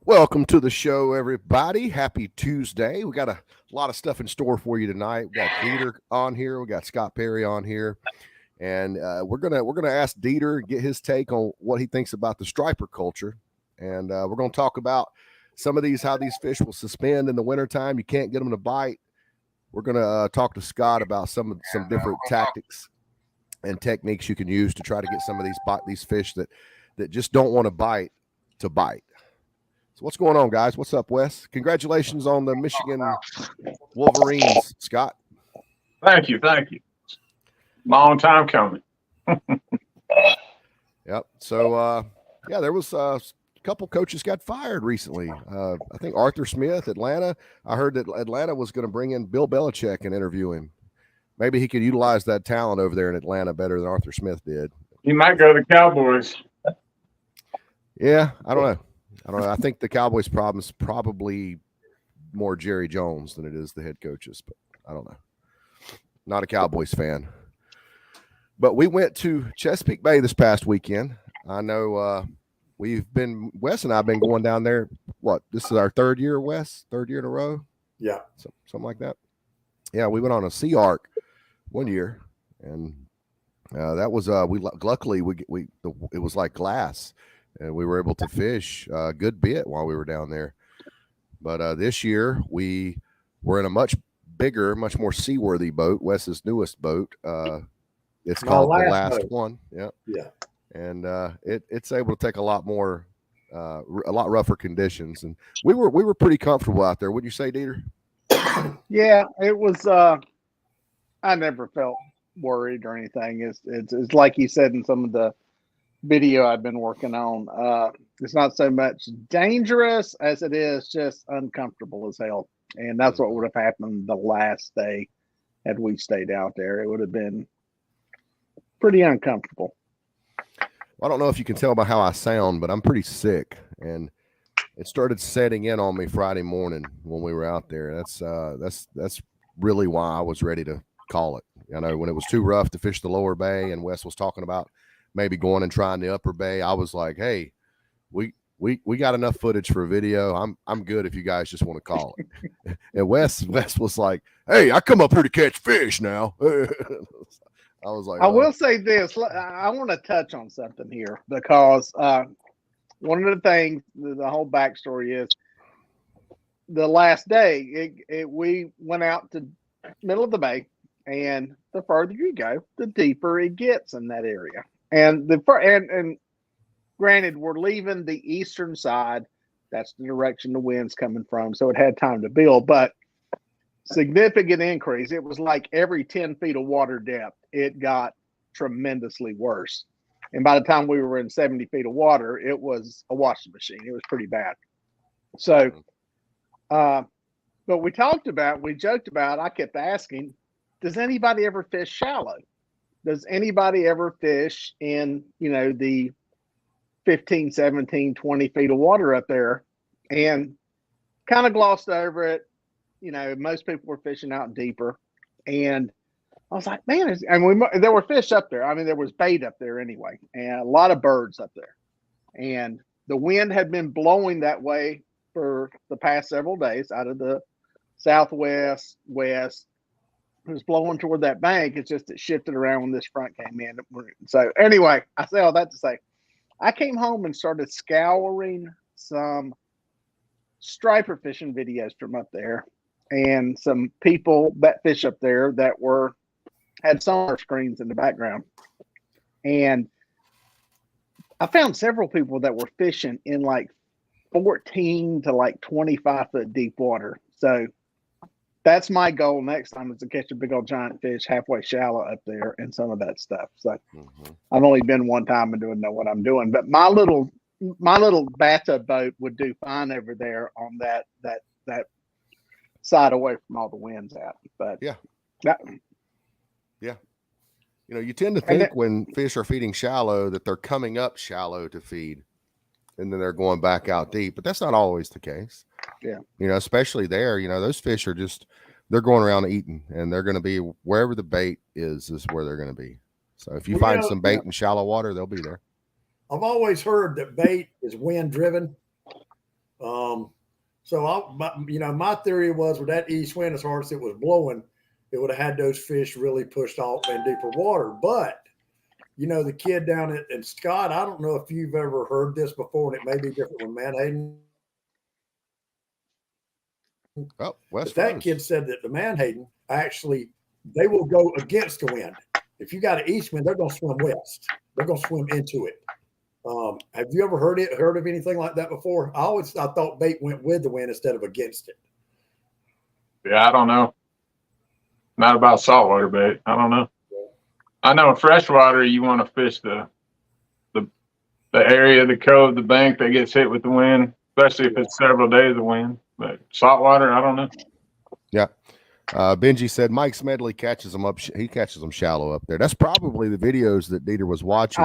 Welcome to the show, everybody. Happy Tuesday. We got a lot of stuff in store for you tonight. We got Dieter on here. We got Scott Perry on here, and we're gonna ask Dieter and get his take on what he thinks about the striper culture, and we're gonna talk about some of these how these fish will suspend in the wintertime. You can't get them to bite. We're gonna talk to Scott about some different tactics and techniques you can use to try to get some of these fish that just don't want to bite to bite. So what's going on, guys? What's up, Wes? Congratulations on the Michigan Wolverines, Scott. Thank you. Long time coming. Yep. So, yeah, there was a couple coaches got fired recently. I think Arthur Smith, Atlanta. I heard that Atlanta was going to bring in Bill Belichick and interview him. Maybe he could utilize that talent over there in Atlanta better than Arthur Smith did. He might go to the Cowboys. Yeah, I don't know. I think the Cowboys' problem is probably more Jerry Jones than it is the head coaches, but I don't know. Not a Cowboys fan. But we went to Chesapeake Bay this past weekend. I know Wes and I have been going down there. What, this is our third year, Wes? Third year in a row? Yeah. Something like that. Yeah, we went on a Sea Arc one year, and that was luckily it was like glass. And we were able to fish a good bit while we were down there. But this year, we were in a much bigger, much more seaworthy boat, Wes's newest boat. It's called the Last One. Yeah. Yeah. And it's able to take a lot more, a lot rougher conditions. And we were pretty comfortable out there. Wouldn't you say, Dieter? Yeah, it was. I never felt worried or anything. It's like you said in some of the video I've been working on. It's not so much dangerous as it is just uncomfortable as hell. And that's what would have happened the last day had we stayed out there. It would have been pretty uncomfortable. Well, I don't know if you can tell by how I sound, but I'm pretty sick. And it started setting in on me Friday morning when we were out there. That's really why I was ready to call it. You know, when it was too rough to fish the lower bay and Wes was talking about maybe going and trying the upper bay, I was like, hey, we got enough footage for a video. I'm good if you guys just want to call it. And Wes was like, hey, I come up here to catch fish now. I was like, I will say this. I want to touch on something here because one of the things, the whole backstory is the last day we went out to middle of the bay, and the further you go, the deeper it gets in that area. And and granted, we're leaving the eastern side. That's the direction the wind's coming from. So it had time to build, but significant increase. It was like every 10 feet of water depth, it got tremendously worse. And by the time we were in 70 feet of water, it was a washing machine. It was pretty bad. So, but we joked about, I kept asking, does anybody ever fish shallow? Does anybody ever fish in, the 15, 17, 20 feet of water up there? And kind of glossed over it. Most people were fishing out deeper. And I was like, man, there were fish up there. I mean, there was bait up there anyway, and a lot of birds up there. And the wind had been blowing that way for the past several days out of the southwest, west. It was blowing toward that bank. It's just it shifted around when this front came in. So anyway, I say all that to say, I came home and started scouring some striper fishing videos from up there, and some people that fish up there that had sonar screens in the background. And I found several people that were fishing in like 14 to like 25 foot deep water. So that's my goal next time, is to catch a big old giant fish halfway shallow up there and some of that stuff. So I've only been one time and don't know what I'm doing, but my little bathtub boat would do fine over there on that side away from all the winds out. But yeah. You tend to think when fish are feeding shallow that they're coming up shallow to feed, and then they're going back out deep. But that's not always the case. Yeah. Especially there, those fish are they're going around eating, and they're going to be wherever the bait is where they're going to be. So if you find some bait in shallow water, they'll be there. I've always heard that bait is wind driven. My theory was with that east wind, as hard as it was blowing, it would have had those fish really pushed off in deeper water. But the kid down at Scott, I don't know if you've ever heard this before, and it may be different with Manhattan. Oh, West. But that kid said that the Manhattan actually they will go against the wind. If you got an east wind, they're going to swim west. They're going to swim into it. Have you ever heard of anything like that before? I thought bait went with the wind instead of against it. Yeah, I don't know. Not about saltwater bait. I don't know. I know in freshwater you want to fish the area, the cove, the bank that gets hit with the wind, especially if it's several days of wind. But saltwater, I don't know. Yeah. Benji said Mike Smedley catches them up. He catches them shallow up there. That's probably the videos that Dieter was watching.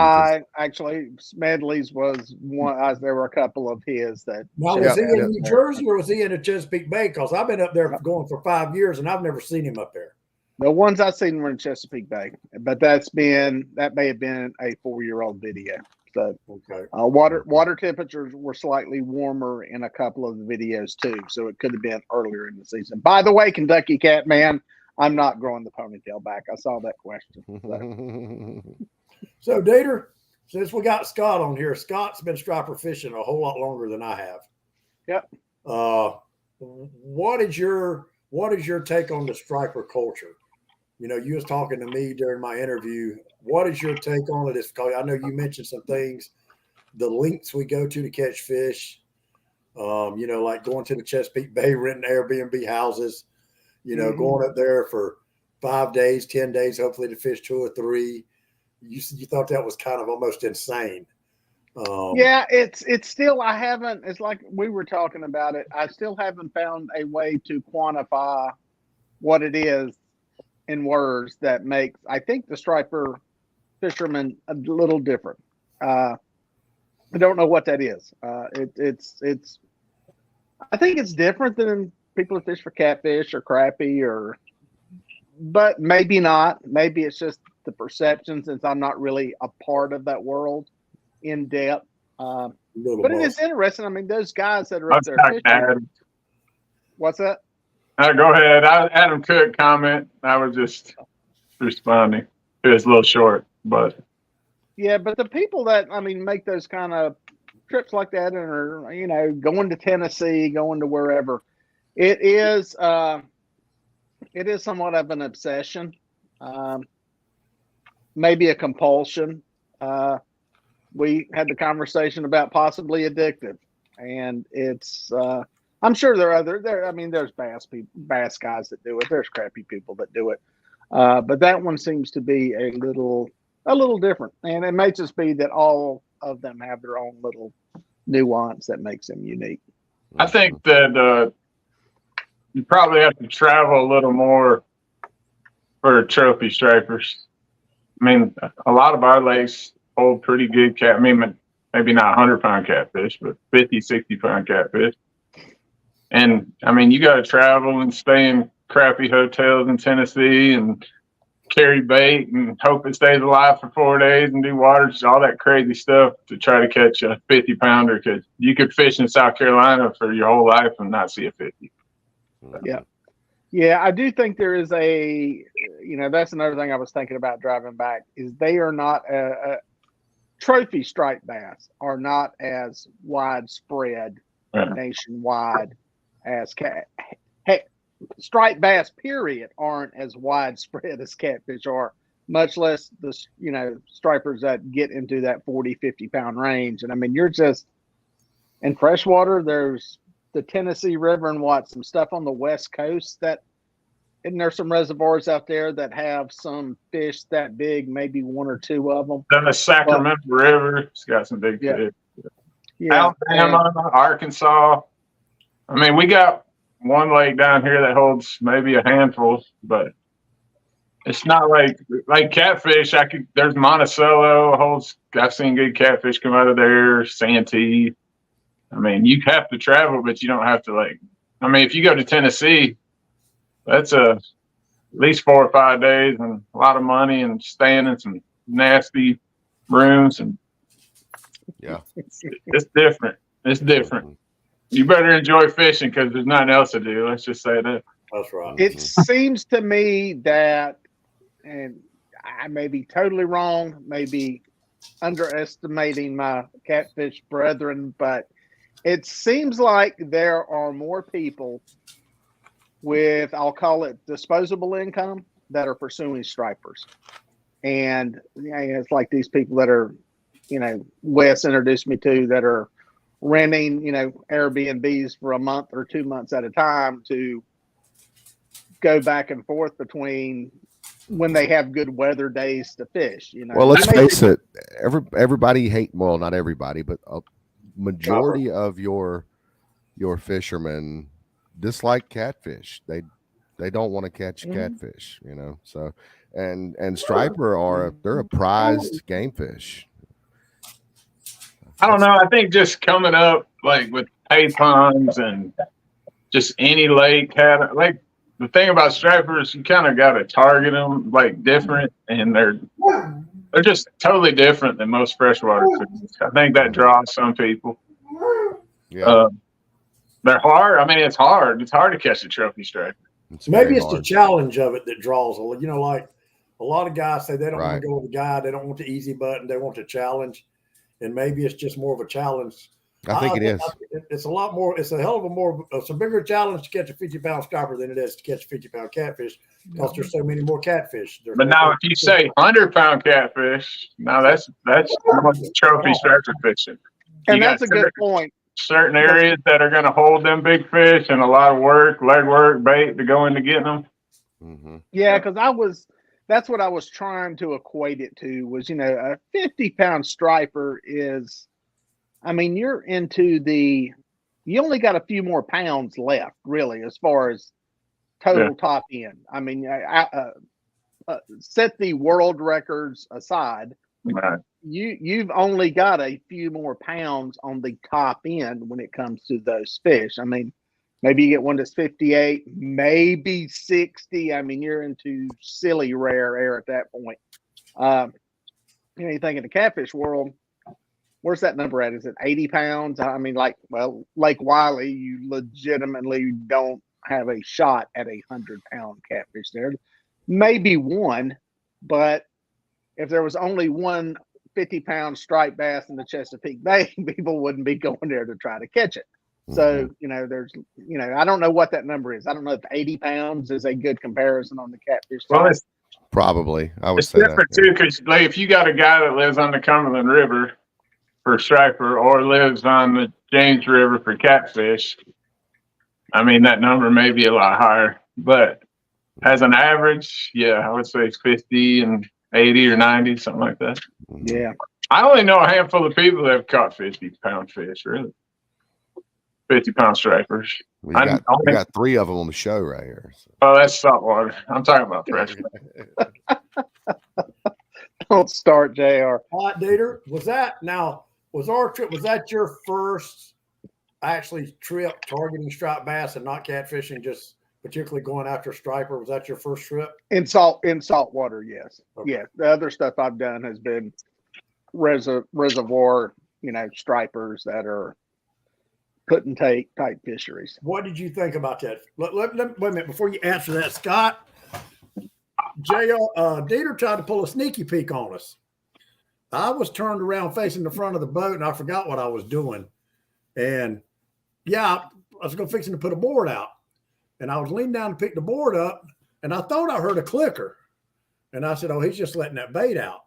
Actually, Smedley's was one. There were a couple of his that. Now, was he in New Jersey or was he in the Chesapeake Bay? Because I've been up there going for 5 years and I've never seen him up there. The ones I've seen were in Chesapeake Bay, but that may have been a 4-year-old video. So okay. Water temperatures were slightly warmer in a couple of the videos too, so it could have been earlier in the season. By the way, Kentucky Cat Man, I'm not growing the ponytail back. I saw that question. So Dieter, since we got Scott on here, Scott's been striper fishing a whole lot longer than I have. Yep. What is your take on the striper culture? You was talking to me during my interview. What is your take on it? Because I know you mentioned some things, the lengths we go to catch fish, like going to the Chesapeake Bay, renting Airbnb houses, going up there for 5 days, 10 days, hopefully to fish 2 or 3. You thought that was kind of almost insane. Yeah, it's still, it's like we were talking about it. I still haven't found a way to quantify what it is in words that makes, I think, the striper fisherman a little different. I don't know what that is. It's I think it's different than people who fish for catfish or crappie but maybe not. Maybe it's just the perception since I'm not really a part of that world in depth. But it is interesting. I mean, those guys that are up there fishing. What's that? Go ahead. Adam Cook comment. I was just responding. It was a little short, but yeah. But the people that make those kind of trips like that, and are going to Tennessee, going to wherever, it is somewhat of an obsession, maybe a compulsion. We had the conversation about possibly addictive, and it's. I'm sure there's bass guys that do it. There's crappy people that do it. But that one seems to be a little different. And it may just be that all of them have their own little nuance that makes them unique. I think that you probably have to travel a little more for trophy stripers. I mean, a lot of our lakes hold pretty good maybe not 100-pound catfish, but 50, 60-pound catfish. And you got to travel and stay in crappy hotels in Tennessee and carry bait and hope it stays alive for 4 days and do water, all that crazy stuff to try to catch a 50-pounder. Because you could fish in South Carolina for your whole life and not see a 50. Yeah. Yeah, I do think there is that's another thing I was thinking about driving back is they are not trophy striped bass are not as widespread nationwide as striped bass period aren't as widespread as catfish are, much less the stripers that get into that 40-50 pound range. And you're just in freshwater, there's the Tennessee River and some stuff on the West Coast and there's some reservoirs out there that have some fish that big, maybe 1 or 2 of them. Then the Sacramento River, it's got some big fish. Yeah. Alabama, Arkansas. We got one lake down here that holds maybe a handful, but it's not like catfish. There's Monticello I've seen good catfish come out of there. Santee. You have to travel, but you don't have to if you go to Tennessee, that's at least 4 or 5 days and a lot of money and staying in some nasty rooms and yeah, it's different. It's different. you better enjoy fishing because there's nothing else to do. Let's just say that. That's right. It seems to me that, and I may be totally wrong, maybe underestimating my catfish brethren, but it seems like there are more people with, I'll call it disposable income, that are pursuing stripers. And it's like these people that are, Wes introduced me to, that are renting, Airbnbs for a month or 2 months at a time to go back and forth between when they have good weather days to fish. Well, let's face it, everybody well, not everybody, but a majority of your fishermen dislike catfish. They don't want to catch catfish, So and striper they're a prized game fish. I don't know. I think just coming up like with pay ponds and just any lake like the thing about stripers, you kind of got to target them like different, and they're just totally different than most freshwater fish. I think that draws some people. Yeah, they're hard. I mean, it's hard. It's hard to catch a trophy striper. Maybe it's the challenge of it that draws. Like a lot of guys say they don't want to go with the guy. They don't want the easy button. They want the challenge. And maybe it's just more of a challenge. I think it is. It's a lot more. It's a hell of it's a bigger challenge to catch a 50-pound striper than it is to catch a 50-pound catfish because there's so many more catfish. But now, if you say 100-pound catfish, now that's trophy striper fishing. And that's a good point. Certain areas that are going to hold them big fish and a lot of work, leg work, bait to go into getting them. Mm-hmm. Yeah, because that's what I was trying to equate it to was, a 50-pound striper is, you're into you only got a few more pounds left, really, as far as total top end. Set the world records aside. Right. You've only got a few more pounds on the top end when it comes to those fish. Maybe you get one that's 58, maybe 60. You're into silly rare air at that point. You think in the catfish world, where's that number at? Is it 80 pounds? Lake Wiley, you legitimately don't have a shot at 100-pound catfish there. Maybe one, but if there was only one 50-pound striped bass in the Chesapeake Bay, people wouldn't be going there to try to catch it. So, there's, I don't know what that number is. I don't know if 80 pounds is a good comparison on the catfish. Well, it's probably. I would say different too, because like if you got a guy that lives on the Cumberland River for striper or lives on the James River for catfish, that number may be a lot higher. But as an average, I would say 50 and 80 or 90, something like that. Yeah. I only know a handful of people that have caught 50-pound fish, really. 50-pound stripers. We got 3 of them on the show right here. So. Oh, that's saltwater. I'm talking about freshwater. Don't start, JR. All right, Dieter, was that your first actually trip targeting striped bass and not catfishing, just particularly going after striper? Was that your first trip? In saltwater, yes. Okay. Yeah. The other stuff I've done has been reservoir, stripers that are put and take type fisheries. What did you think about that? Wait a minute before you answer that, Scott. Dieter tried to pull a sneaky peek on us. I was turned around facing the front of the boat, and I forgot what I was doing. And I was fixing to put a board out, and I was leaning down to pick the board up, and I thought I heard a clicker, and I said, "Oh, he's just letting that bait out."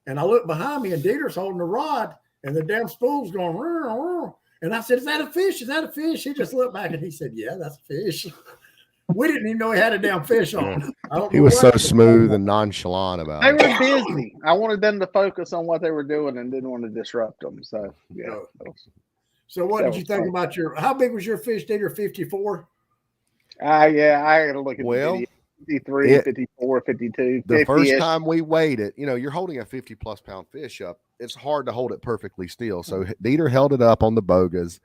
And I looked behind me, and Dieter's holding the rod, and the damn spool's going. Rrr, rrr. And I said, "Is that a fish? Is that a fish?" He just looked back and he said, "Yeah, that's a fish." We didn't even know he had a damn fish on. He was so smooth and nonchalant about They it. were busy. I wanted them to focus on what they were doing and didn't want to disrupt them. So, yeah. So what did you think about how big was your fish, Dieter? 54? I got to look at the video. 53, 54, 52, the 50-ish. first time we weighed it, you're holding a 50+ pound fish up. It's hard to hold it perfectly still. So Dieter held it up on the bogas,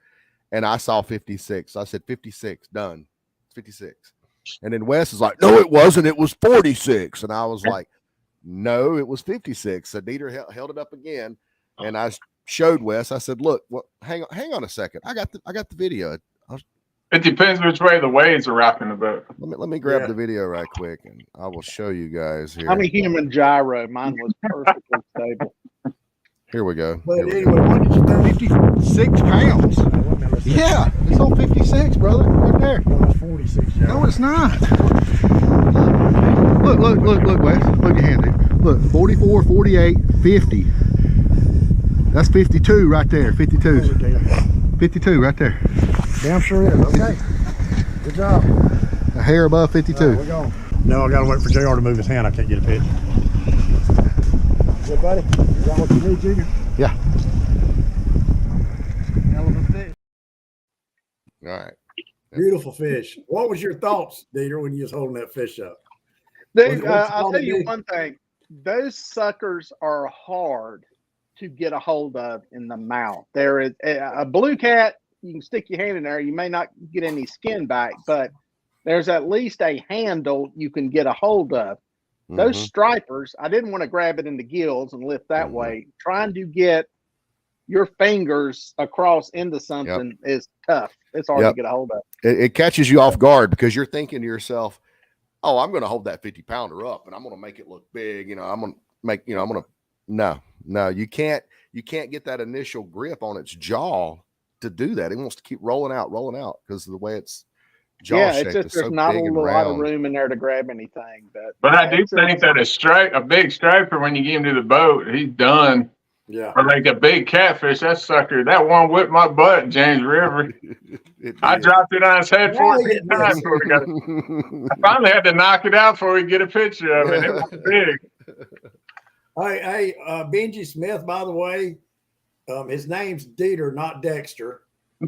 and I saw 56. I said 56, done. It's 56. And then Wes is like, "No, it wasn't. It was 46." And I was like, "No, it was 56." So Dieter held it up again, and I showed Wes. I said, "Look, well, hang on a second. I got the video. It depends which way the waves are rocking the boat. Let me grab Yeah. the video right quick, and I will show you guys here. I'm a human gyro. Mine was perfectly stable. Here we go. But Here we go. anyway, what did you think? 56 pounds. Yeah, it's on 56, brother, right there. Well, it's 46. Joe. No, it's not. Look, Wes. Look your hand, dude. Look, 44, 48, 50. That's 52 right there. 52. 52 right there. Damn sure is. Okay. Good job. A hair above 52. We're going. No, I got to wait for JR to move his hand. I can't get a pitch. Good, buddy. You got what you need, Junior? Yeah. Hell of a fish. All right. Beautiful fish. What was your thoughts, Dieter, when you was holding that fish up? Dude, What's I'll called tell a you big- one thing. Those suckers are hard to get a hold of in the mouth. There is a blue cat. You can stick your hand in there. You may not get any skin back, but there's at least a handle you can get a hold of. Those Mhm. stripers, I didn't want to grab it in the gills and lift that Mhm. way. Trying to get your fingers across into something is tough. It's hard Yep. to get a hold of. It catches you off guard because you're thinking to yourself, "Oh, I'm going to hold that 50-pounder up, and I'm going to make it look big. I'm going to make. I'm going to." No, you can't. You can't get that initial grip on its jaw to do that. It wants to keep rolling out because of the way its jaw Yeah, shape it's just is there's so not a big and lot of round. room in there to grab anything. But I do it's think that a big striper, when you get him to the boat, he's done. Yeah. Or like a big catfish, that sucker, that one whipped my butt, James River. It I did. dropped it on his head Yeah, 14 yeah. times before we got it. I finally had to knock it out before we get a picture of it. It was big. Hey, Benji Smith, by the way, his name's Dieter, not Dexter.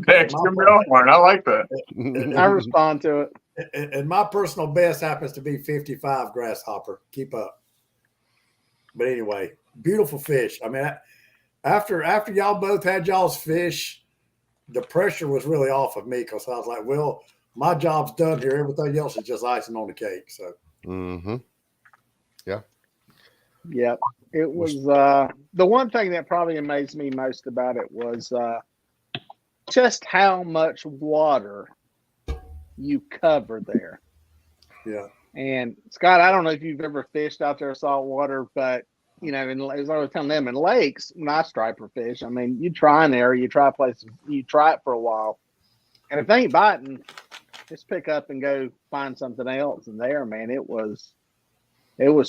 Dexter Melhorn, I like that. I respond to it. And my personal best happens to be 55 grasshopper. Keep up. But anyway, beautiful fish. I mean, after y'all both had y'all's fish, the pressure was really off of me because I was like, well, my job's done here. Everything else is just icing on the cake. So Mhm. Yep. It was the one thing that probably amazed me most about it was just how much water you cover there. yeah. And Scott, I don't know if you've ever fished out there salt water, but as I was telling them, in lakes, when I striper fish, I mean, you try an area, you try places, you try it for a while, and if they ain't biting, just pick up and go find something else. And there, man, it was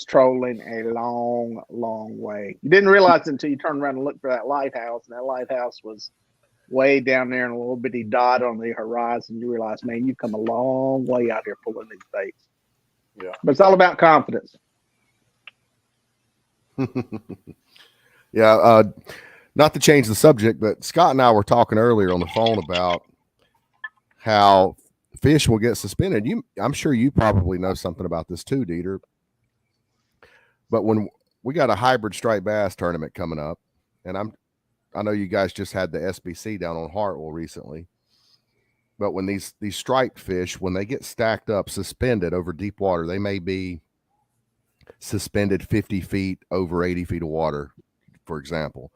trolling a long, long way. You didn't realize it until you turned around and looked for that lighthouse, and that lighthouse was way down there in a little bitty dot on the horizon. You realize, man, you've come a long way out here pulling these baits. Yeah. But it's all about confidence. Yeah, not to change the subject, but Scott and I were talking earlier on the phone about how fish will get suspended. I'm sure you probably know something about this too, Dieter. But when we got a hybrid striped bass tournament coming up, and I know you guys just had the SBC down on Hartwell recently. But when these striped fish, when they get stacked up, suspended over deep water, they may be suspended 50 feet over 80 feet of water, for example.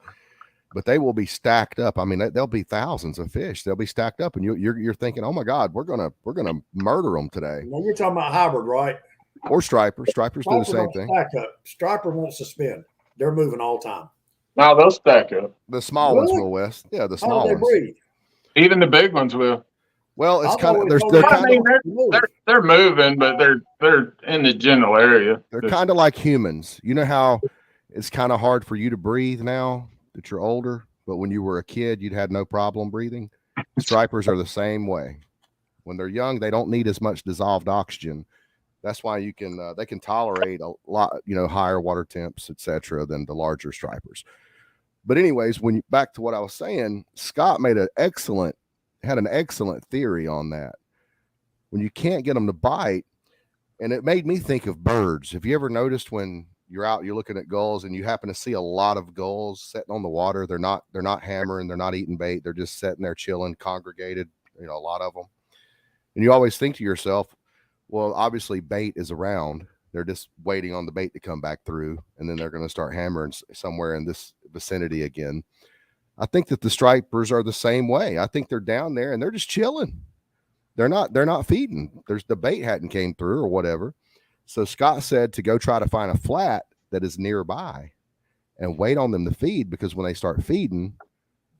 But they will be stacked up. I mean, there'll be thousands of fish. They'll be stacked up, and you're thinking, oh my God, we're gonna murder them today. Now you're talking about hybrid, right? Or stripers. Stripers do the Striper same don't thing. stack up. Striper won't suspend. They're moving all the time. Now they'll stack up. The small ones Really? will, West. Yeah, the How small do they ones. breathe? Even the big ones will. Well, it's I've kind of always they're told I kind mean, of Move. they're moving, but they're in the general area. they're kind of like humans. You know how it's kind of hard for you to breathe now that you're older, but when you were a kid, you'd had no problem breathing. Stripers are the same way. When they're young, they don't need as much dissolved oxygen. That's why they can tolerate a lot, higher water temps, etc., than the larger stripers. But anyways, back to what I was saying, Scott had an excellent theory on that. When you can't get them to bite, and it made me think of birds. Have you ever noticed when you're out, you're looking at gulls, and you happen to see a lot of gulls sitting on the water? They're not hammering, they're not eating bait, they're just sitting there chilling, congregated. A lot of them, and you always think to yourself, well, obviously bait is around. They're just waiting on the bait to come back through, and then they're going to start hammering somewhere in this vicinity again. I think that the stripers are the same way. I think they're down there and they're just chilling. They're not feeding. There's the bait hadn't came through or whatever. So Scott said to go try to find a flat that is nearby and wait on them to feed, because when they start feeding,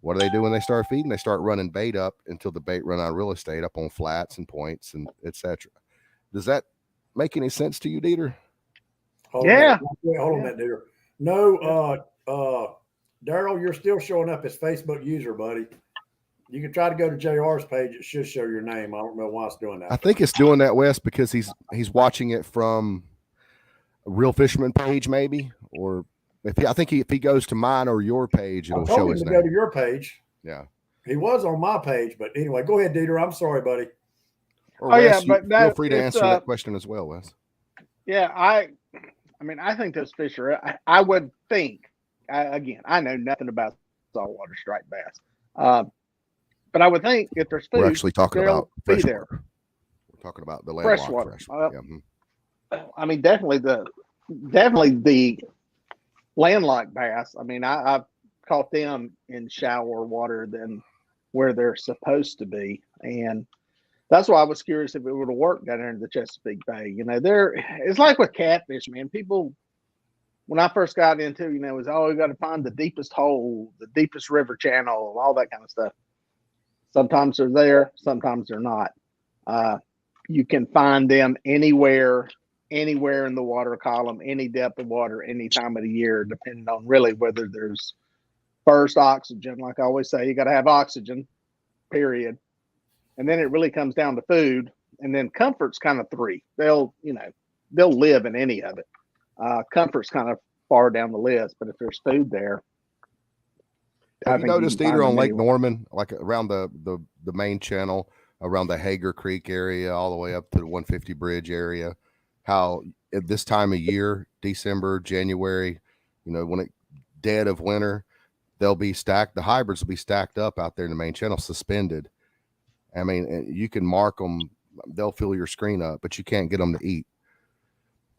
what do they do when they start feeding? They start running bait up until the bait run out of real estate up on flats and points and etc. Does that make any sense to you, Dieter? Hold Yeah. On Wait, hold on a minute, Dieter. No, Daryl, you're still showing up as Facebook user, buddy. You can try to go to JR's page. It should show your name. I don't know why it's doing that. I think it's doing that, Wes, because he's watching it from a Real Fisherman page, maybe, or if he goes to mine or your page, I it'll told show him his to name. go to your page. Yeah. He was on my page, but anyway, go ahead, Dieter. I'm sorry, buddy. Or Oh, yeah, Wes, but feel free to it's, answer that question as well, Wes. Yeah, I mean, I think those fish are. I would think. Again, I know nothing about saltwater striped bass, but I would think if there's food, We're actually talking they'll about be fresh there. water. We're talking about the landlocked Freshwater. freshwater. Yeah. I mean, definitely the landlocked bass. I mean, I've caught them in shallower water than where they're supposed to be, and that's why I was curious if it would have worked down there in the Chesapeake Bay. You know, it's like with catfish, man. People, when I first got into, it was, we got to find the deepest hole, the deepest river channel, all that kind of stuff. Sometimes they're there, sometimes they're not. You can find them anywhere in the water column, any depth of water, any time of the year, depending on really whether there's first oxygen. Like I always say, you got to have oxygen, period. And then it really comes down to food. And then comfort's kind of three. They'll live in any of it. Comfort's kind of far down the list, but if there's food there. Have you noticed, Dieter, on Lake Norman, like around the main channel, around the Hager Creek area, all the way up to the 150 Bridge area, how at this time of year, December, January, when it dead of winter, they'll be stacked. The hybrids will be stacked up out there in the main channel, suspended. I mean, you can mark them; they'll fill your screen up, but you can't get them to eat.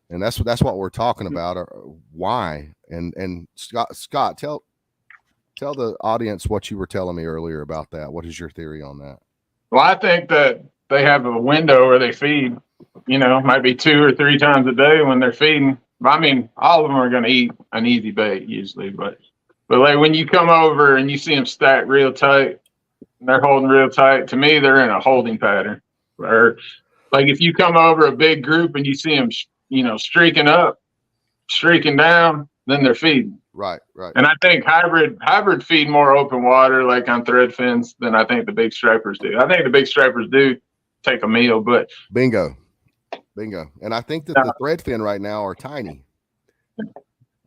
And that's what we're talking about. Why? And Scott, tell the audience what you were telling me earlier about that. What is your theory on that? Well, I think that they have a window where they feed, might be 2 or 3 times a day when they're feeding. I mean, all of them are going to eat an easy bait usually, but like when you come over and you see them stacked real tight, and they're holding real tight, to me, they're in a holding pattern. Or like if you come over a big group and you see them, streaking up, streaking down, then they're feeding. Right. And I think hybrid feed more open water, like on thread fins, than I think the big stripers do. I think the big stripers do take a meal, but bingo. And I think that the thread fin right now are tiny.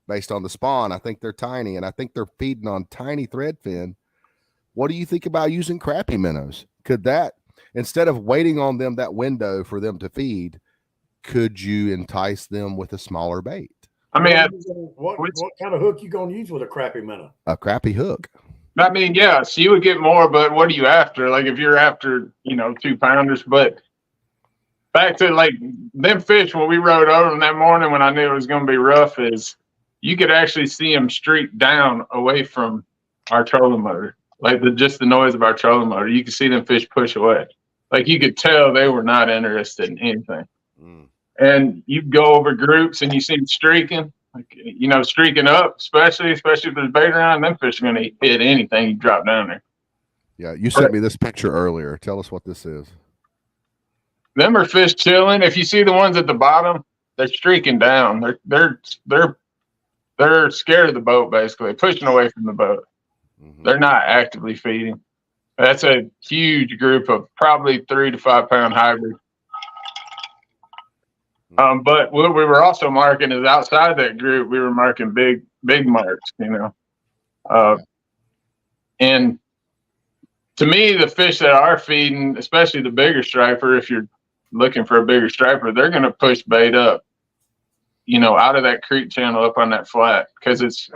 Based on the spawn, I think they're tiny, and I think they're feeding on tiny thread fin. What do you think about using crappie minnows? Could that, instead of waiting on them that window for them to feed, could you entice them with a smaller bait? I mean, what kind of hook you gonna use with a crappie minnow? A crappie hook. I mean, yes, you would get more, but what are you after? Like if you're after, 2-pounders, but back to like them fish when we rode over them that morning when I knew it was going to be rough, is you could actually see them streak down away from our trolling motor. Like just the noise of our trolling motor, you could see them fish push away. Like you could tell they were not interested in anything. And you go over groups and you see them streaking, streaking up, especially if there's bait around, them fish are going to hit anything you drop down there. Yeah, you sent me this picture earlier. Tell us what this is. Them are fish chilling. If you see the ones at the bottom, they're streaking down. They're scared of the boat, basically, pushing away from the boat. Mm-hmm. They're not actively feeding. That's a huge group of probably 3 to 5 pound hybrid. But what we were also marking is outside that group, we were marking big marks, and to me, the fish that are feeding, especially the bigger striper, if you're looking for a bigger striper, they're going to push bait up, out of that creek channel up on that flat, because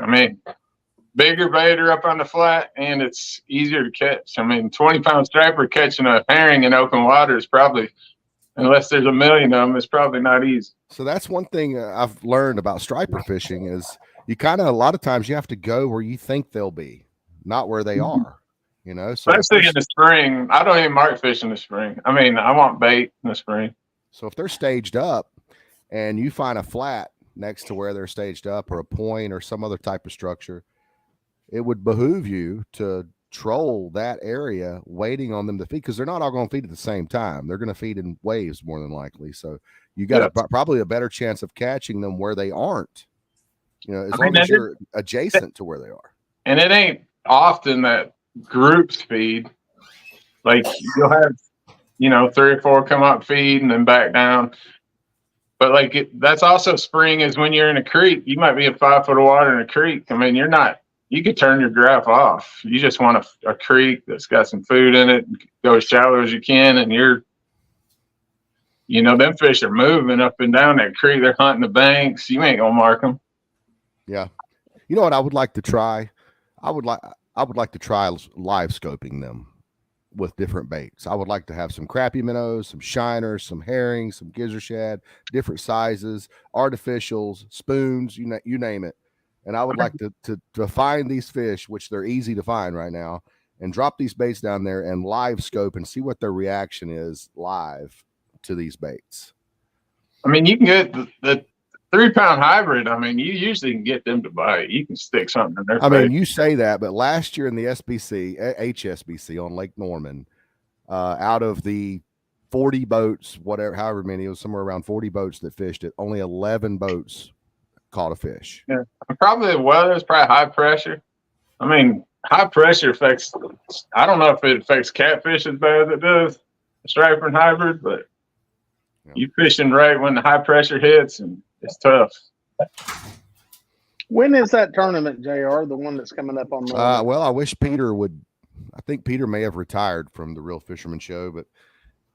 bigger bait are up on the flat and it's easier to catch. 20-pound striper catching a herring in open water is probably, unless there's a million of them, it's probably not easy. So that's one thing I've learned about striper fishing is you a lot of times you have to go where you think they'll be. not where they are. You know, so Especially in the spring. I don't even mark fish in the spring. I mean, I want bait in the spring. so if they're staged up and you find a flat next to where they're staged up or a point or some other type of structure, it would behoove you to troll that area waiting on them to feed, because they're not all going to feed at the same time. They're going to feed in waves more than likely. So you got probably a better chance of catching them where they aren't, you know, as long as you're adjacent to where they are. And it ain't often that groups feed. Like you'll have, you know, 3 or 4 come up feed and then back down. But like that's also spring is when you're in a creek. You might be in 5 foot of water in a creek. I mean, you could turn your graph off. You just want a creek that's got some food in it, go as shallow as you can, and you know, them fish are moving up and down that creek. They're hunting the banks. You ain't gonna mark them. Yeah. You know what I would like to try? I would like to try live scoping them with different baits. I would like to have some crappie minnows, some shiners, some herrings, some gizzard shad, different sizes, artificials, spoons, you name it. And I would like to find these fish, which they're easy to find right now, and drop these baits down there and live scope and see what their reaction is live to these baits. I mean, you can get the 3-pound hybrid. I mean, you usually can get them to bite. You can stick something in their face. I mean, you say that, but last year in the HSBC on Lake Norman, out of the 40 boats, however many, it was somewhere around 40 boats that fished it, only 11 boats caught a fish. Yeah, probably the weather is probably high pressure. I mean, high pressure affects. I don't know if it affects catfish as bad as it does striper and hybrid, but you fishing right when the high pressure hits, and it's tough. When is that tournament, JR? The one that's coming up on the well, I wish Peter would. I think Peter may have retired from the Real Fisherman Show, but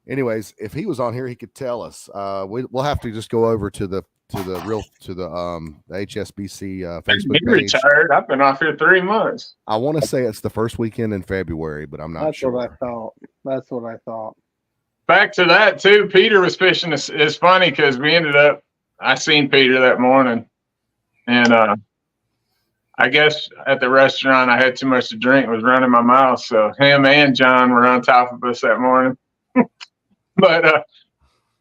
anyways, if he was on here, he could tell us. We'll have to just go over to the HSBC Facebook He page. retired. I've been off here 3 months. I want to say it's the first weekend in February, but I'm not sure. That's what I thought. Back to that too. Peter was fishing. It's funny because I seen Peter that morning, and I guess at the restaurant I had too much to drink, was running my mouth. So him and John were on top of us that morning.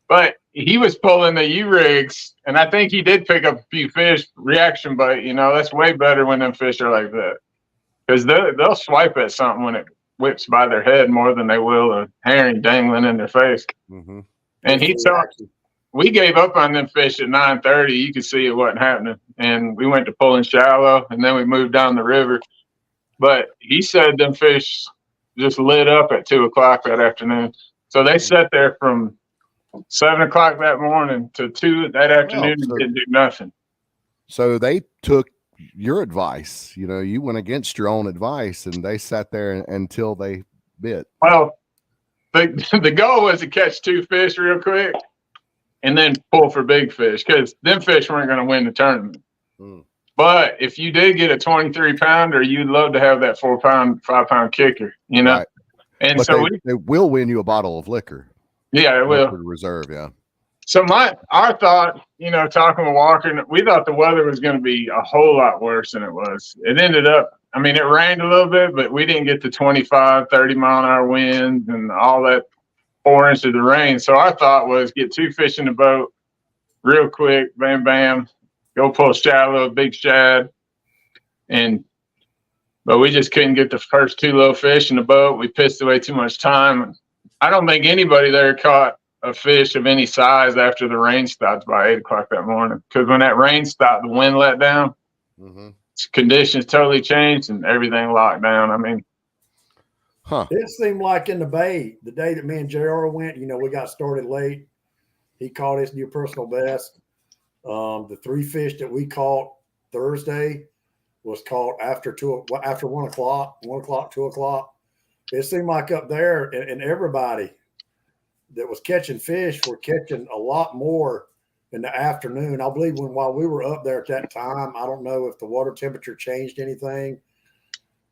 But he was pulling the U-rigs, and I think he did pick up a few fish, reaction bite. You know, that's way better when them fish are like that, because they'll swipe at something when it whips by their head more than they will a herring dangling in their face. Mm-hmm. And we gave up on them fish at 9:30. You could see it wasn't happening, and we went to pulling shallow, and then we moved down the river. But he said them fish just lit up at 2 o'clock that afternoon. So they sat there from 7 o'clock that morning to 2 that afternoon and didn't do nothing. So they took your advice. You know, you went against your own advice, and they sat there until they bit. Well, the goal was to catch 2 fish real quick and then pull for big fish, because them fish weren't going to win the tournament. Mm. But if you did get a 23-pounder, you'd love to have that 4-pound, 5-pound kicker, you know? Right. And but so they will win you a bottle of liquor. Yeah, it will. Reserve, yeah. So our thought, you know, talking with Walker, we thought the weather was going to be a whole lot worse than it was. It ended up, I mean, it rained a little bit, but we didn't get the 25, 30-mile-an-hour winds and all that 4 inches of rain. So our thought was get 2 fish in the boat real quick, bam, bam, go pull shallow, big shad. But we just couldn't get the first 2 little fish in the boat. We pissed away too much time. I don't think anybody there caught a fish of any size after the rain stopped by 8 o'clock that morning. Because when that rain stopped, the wind let down. Mm-hmm. Conditions totally changed and everything locked down. I mean, it seemed like in the bay, the day that me and JR went, you know, we got started late. He caught his new personal best. The 3 fish that we caught Thursday was caught after 1 o'clock, 2 o'clock. It seemed like up there, and everybody that was catching fish were catching a lot more in the afternoon. I believe while we were up there at that time, I don't know if the water temperature changed anything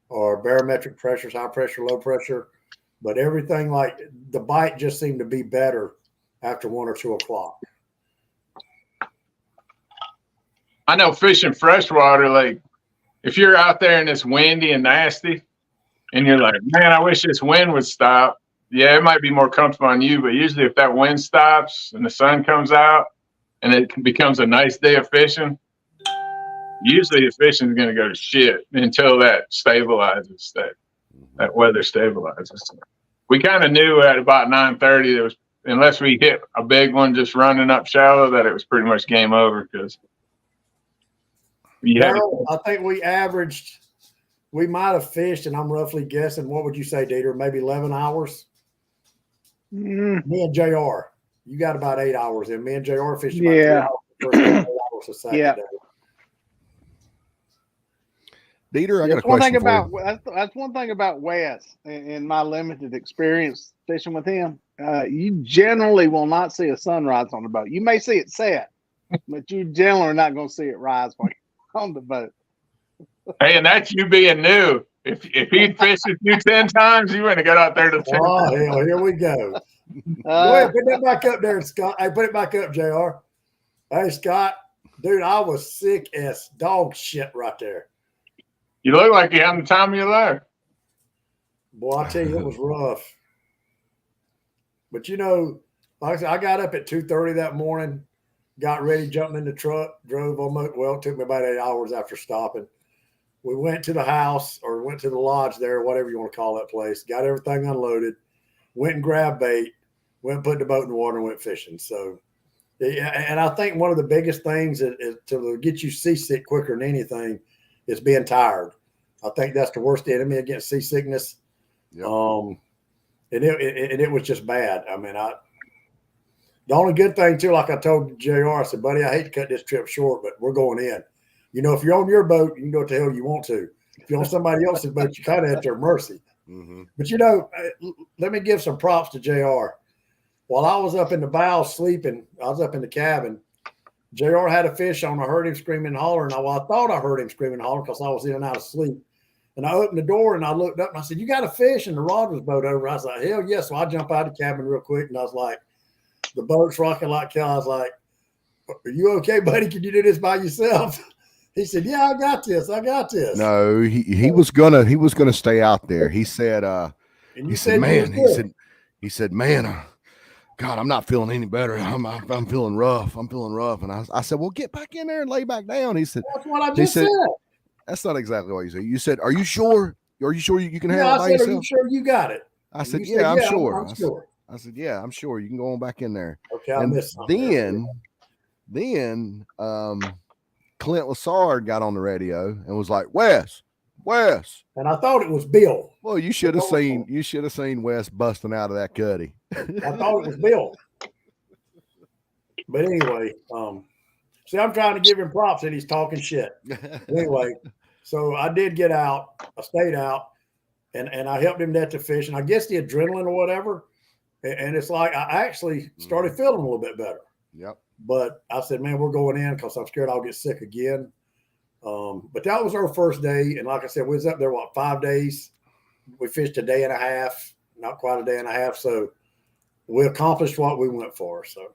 or barometric pressures, high pressure, low pressure, but everything, like the bite just seemed to be better after 1 or 2 o'clock. I know fishing freshwater, like if you're out there and it's windy and nasty, and you're like, man, I wish this wind would stop. Yeah, it might be more comfortable on you, but usually if that wind stops and the sun comes out and it becomes a nice day of fishing, usually the fishing is going to go to shit until that stabilizes, that weather stabilizes. We kind of knew at about 9:30 there was, unless we hit a big one just running up shallow, that it was pretty much game over because I think we might have fished, and I'm roughly guessing, what would you say, Dieter? Maybe 11 hours? Mm, Me and JR, you got about 8 hours in. Me and JR fished about Yeah. 3 hours, 8 hours a second. Yeah. Dieter, I got a That's one question thing for about you. that's one thing about Wes in my limited experience fishing with him. You generally will not see a sunrise on the boat. You may see it set, but you generally are not going to see it rise while you're on the boat. Hey, and that's you being new. If he'd fished with you 10 times, you wouldn't have got out there to 10 Oh, hell, here we go. Go ahead, put that back up there, Scott. Hey, put it back up, JR. Hey, Scott. Dude, I was sick as dog shit right there. You look like you having the time of your life. Boy, I tell you, it was rough. But you know, like I said, I got up at 2:30 that morning, got ready, jumped in the truck, drove almost, well, it took me about 8 hours after stopping. We went to the house or went to the lodge there, whatever you want to call that place, got everything unloaded, went and grabbed bait, went and put the boat in the water and went fishing. So, yeah, and I think one of the biggest things is to get you seasick quicker than anything is being tired. I think that's the worst enemy against seasickness. Yep. And it was just bad. I mean, the only good thing too, like I told JR, I said, buddy, I hate to cut this trip short, but we're going in. You know, if you're on your boat, you can go what the hell you want to. If you're on somebody else's boat, you kind of at their mercy. Mm-hmm. But you know, let me give some props to JR. While I was up in the bow sleeping, I was up in the cabin. JR had a fish on. I heard him screaming and hollering. I thought I heard him screaming and hollering because I was in and out of sleep. And I opened the door and I looked up and I said, "You got a fish?" And the rod was bowed over. I was like, "Hell yes." So I jump out of the cabin real quick and I was like, the boat's rocking like hell. I was like, "Are you okay, buddy? Can you do this by yourself?" He said, "Yeah, I got this. I got this." No, he was gonna stay out there. He said, And you he said, you man, was good. he said, man, God, I'm not feeling any better. I'm feeling rough. I'm feeling rough. And I said, well, get back in there and lay back down. He said, That's what I just said. that's not exactly what you said. You said, are you sure? Are you sure you can handle Yeah, it by I said, "Are you yourself?" sure you got it?" I said, And yeah, you I'm "Yeah, sure. I'm sure." I said, yeah, I'm sure. You can go on back in there. Okay, I And missed something. then Clint Lassard got on the radio and was like, Wes. And I thought it was Bill. Well, you should have seen Wes busting out of that cuddy. I thought it was Bill. But anyway, see, I'm trying to give him props and he's talking shit. Anyway, so I did get out. I stayed out and I helped him net the fish. And I guess the adrenaline or whatever. And it's like I actually started feeling a little bit better. Yep. But I said, man, we're going in because I'm scared I'll get sick again. But that was our first day. And like I said, we was up there, 5 days? We fished a day and a half, not quite a day and a half. So we accomplished what we went for. So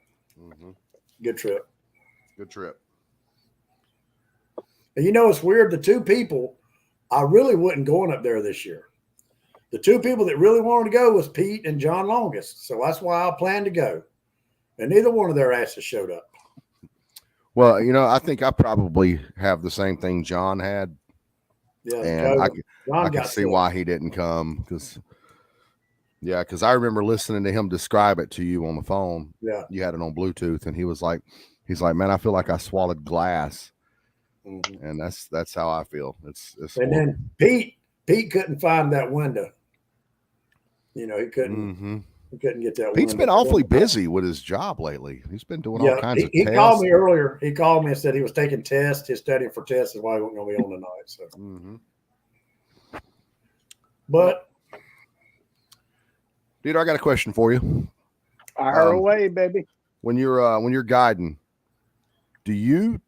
good trip. Good trip. And you know, it's weird. The two people, I really wasn't going up there this year. The two people that really wanted to go was Pete and John Longest. So that's why I planned to go. And neither one of their asses showed up. Well, you know, I think I probably have the same thing John had. Yeah, And I John can got see sick. why he didn't come because I remember listening to him describe it to you on the phone. Yeah. You had it on Bluetooth, and he's like, man, I feel like I swallowed glass, and that's how I feel. It's and then Pete couldn't find that window. You know, he couldn't get that. Pete's window. been awfully busy with his job lately. He's been doing all kinds of he tests. called me earlier. He called me and said he was taking tests. He's studying for tests is why he wasn't going to be on tonight. So, but Dude, I got a question for you. Fire away, baby. When you're guiding, do you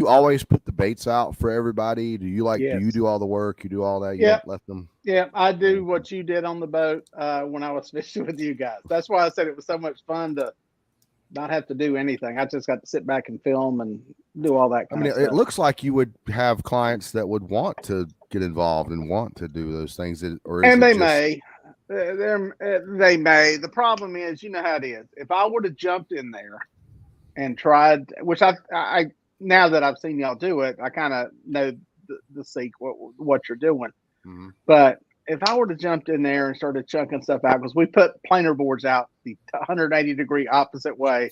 always put the baits out for everybody? Do you Yes. do you do all the work? You do all that? You Yeah. don't let them. Yeah, I do what you did on the boat when I was fishing with you guys. That's why I said it was so much fun to not have to do anything. I just got to sit back and film and do all that I kind mean, of it stuff. looks like you would have clients that would want to get involved and want to do those things, or is And it they just, may. They may. The problem is, you know how it is. If I would have jumped in there and tried, which I now that I've seen y'all do it, I kind of know the sequel, what you're doing. Mhm. But if I would have jumped in there and started chunking stuff out, because we put planer boards out the 180-degree opposite way,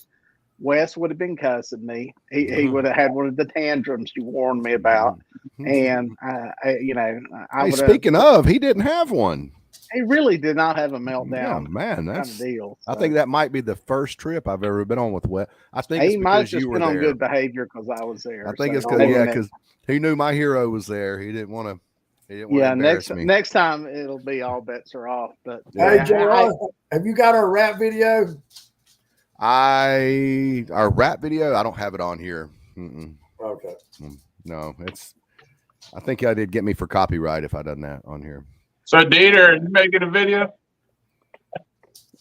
Wes would have been cussing me. He would have had one of the tantrums you warned me about, and I Hey, would have. speaking of, he didn't have one. He really did not have a Yeah, meltdown man, kind that's. of deal. I So think that might be the first trip I've ever been on with Wes. I think he it's might have because just you were been on there. good behavior because I was there. I think So it's because maybe next- he knew my hero was there. He didn't want to. He didn't want to yeah, embarrass me. next time it'll be all bets are off. But Yeah. Hey, yeah, JR, have you got our rap video? Our rap video. I don't have it on here. Mm-mm. Okay. No, it's. I think I did get me for copyright if I done that on here. So, Dieter, are you making a video?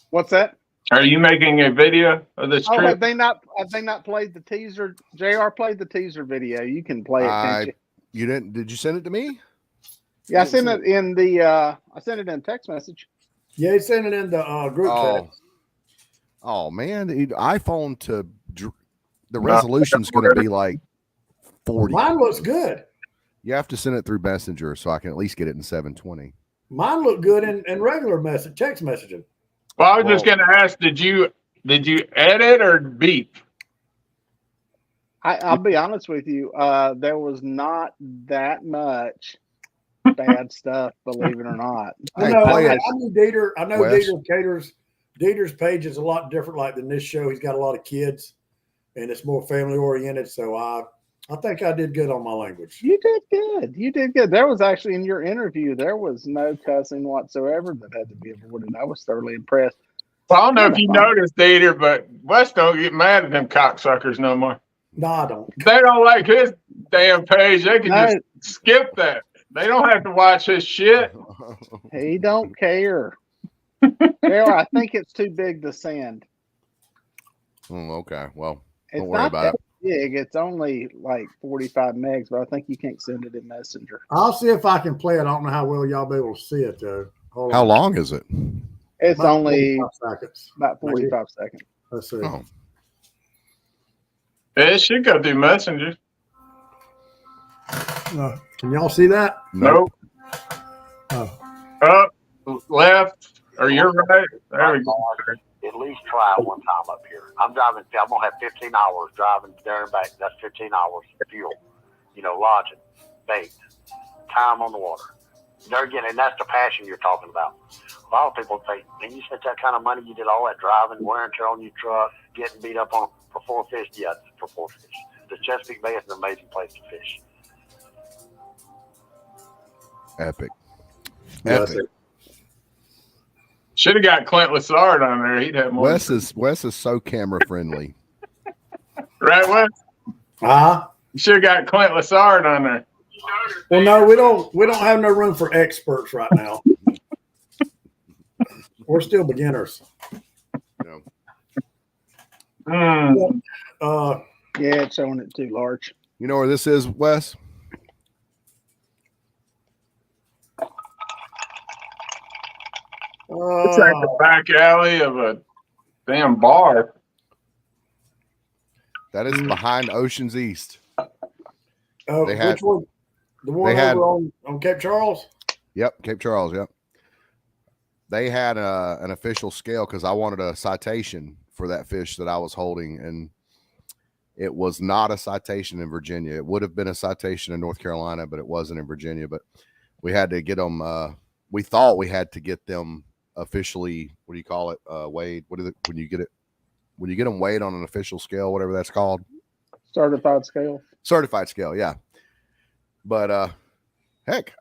what's that? Are you making a video of this Oh, trip? have they not played the teaser? JR played the teaser video. You can play it, can't you? You didn't? Did you send it to me? Yeah, I sent it in the I sent it in text message. Yeah, he sent it in the group chat. Oh man, the iPhone to the resolution's going to be like 40. Mine looks good. You have to send it through Messenger so I can at least get it in 720. Mine looked good in regular text messaging. Well, I was just going to ask, did you edit or beep? I'll be honest with you. There was not that much bad stuff, believe it or not. Hey, I play it. knew Dieter. I know Wes. Dieter's page is a lot different. Like than this show, he's got a lot of kids, and it's more family oriented. So I think I did good on my language. You did good. You did good. There was actually in your interview, there was no cussing whatsoever that had to be avoided. I was thoroughly impressed. Well, I don't know if you noticed, Dieter, but Wes don't get mad at them cocksuckers no more. No, I don't. If they don't like his damn page, they can No. just skip that. They don't have to watch his shit. He don't care. JR, I think it's too big to send. Okay. Well, It's don't worry not about that it. big. It's only like 45 megs, but I think you can't send it in Messenger. I'll see if I can play it. I don't know how well y'all be able to see it though. Hold How on. long is it? It's About only 45 seconds. about 45 seconds. Let's see. Oh. It should go through Messenger. Can y'all see that? Nope. Oh. Up, left, or you're right. There we go. At least try it one time up here. I'm gonna have 15 hours driving there and back. That's 15 hours fuel. Lodging, bait, time on the water. There again, and that's the passion you're talking about. A lot of people say, "Man, you spent that kind of money. You did all that driving, wear and tear on your truck, getting beat up on for 4 fish." Yeah, for 4 fish. The Chesapeake Bay is an amazing place to fish. Epic. Yes, Epic. Should have got Clint Lassard on there. He'd have more. Wes is so camera friendly. Right, Wes? You should have got Clint Lassard on there. Well, no, we don't have no room for experts right now. We're still beginners. You know. Hmm. Yeah, it's showing it too large. You know where this is, Wes? It's like the back alley of a damn bar. That is behind Oceans East. they had- which one? The one they had- over on Cape Charles? Yep, Cape Charles. Yep. They had an official scale because I wanted a citation for that fish that I was holding, and it was not a citation in Virginia. It would have been a citation in North Carolina, but it wasn't in Virginia. But we had to get them. We thought we had to get them officially. What do you call it? Weighed. What is it when you get it? When you get them weighed on an official scale, whatever that's called. Certified scale. Certified scale, yeah. But heck,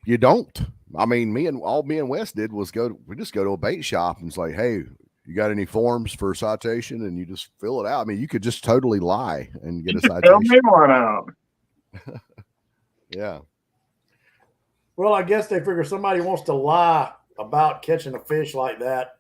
you don't. I mean, me and Wes did was we just go to a bait shop and it's like, hey, you got any forms for citation? And you just fill it out. I mean, you could just totally lie and get a Fill citation. me one out. Yeah. Well, I guess they figure somebody wants to lie about catching a fish like that.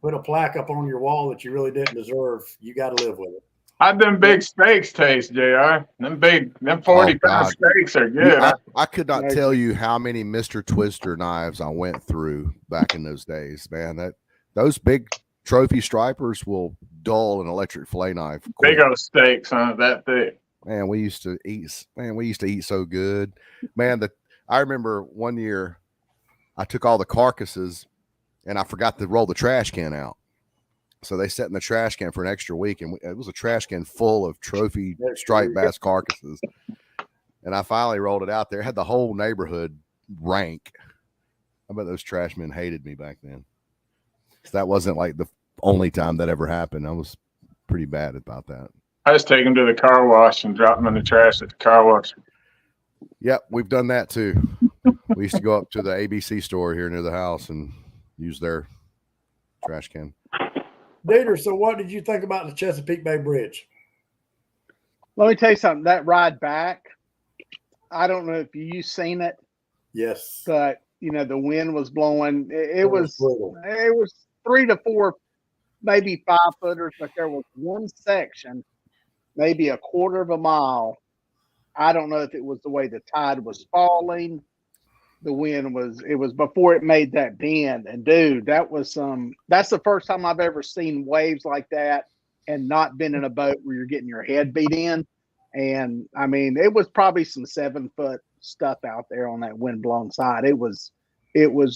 put a plaque up on your wall that you really didn't deserve, you got to live with it. How'd them big steaks taste, JR? Them 40-pound God. steaks are good. I could not Yeah, tell you how many Mr. Twister knives I went through back in those days, man. Those big trophy stripers will dull an electric fillet knife quick. Big old steaks, huh? That thick. Man, we used to eat so good. Man, I remember one year I took all the carcasses and I forgot to roll the trash can out. So they set in the trash can for an extra week, and it was a trash can full of trophy striped bass carcasses. And I finally rolled it out there. It had the whole neighborhood rank. I bet those trash men hated me back then. So that wasn't like the only time that ever happened. I was pretty bad about that. I just take them to the car wash and drop them in the trash at the car wash. Yep, we've done that too. We used to go up to the ABC store here near the house and use their trash can. Dieter, so what did you think about the Chesapeake Bay Bridge? Let me tell you something. That ride back, I don't know if you've seen it, Yes. but the wind was blowing. It was brutal. 3 to 4, maybe 5 footers, but there was one section, maybe a quarter of a mile. I don't know if it was the way the tide was falling. The wind it was before it made that bend. And dude, that's the first time I've ever seen waves like that and not been in a boat where you're getting your head beat in. And I mean, it was probably some 7-foot stuff out there on that wind-blown side. It was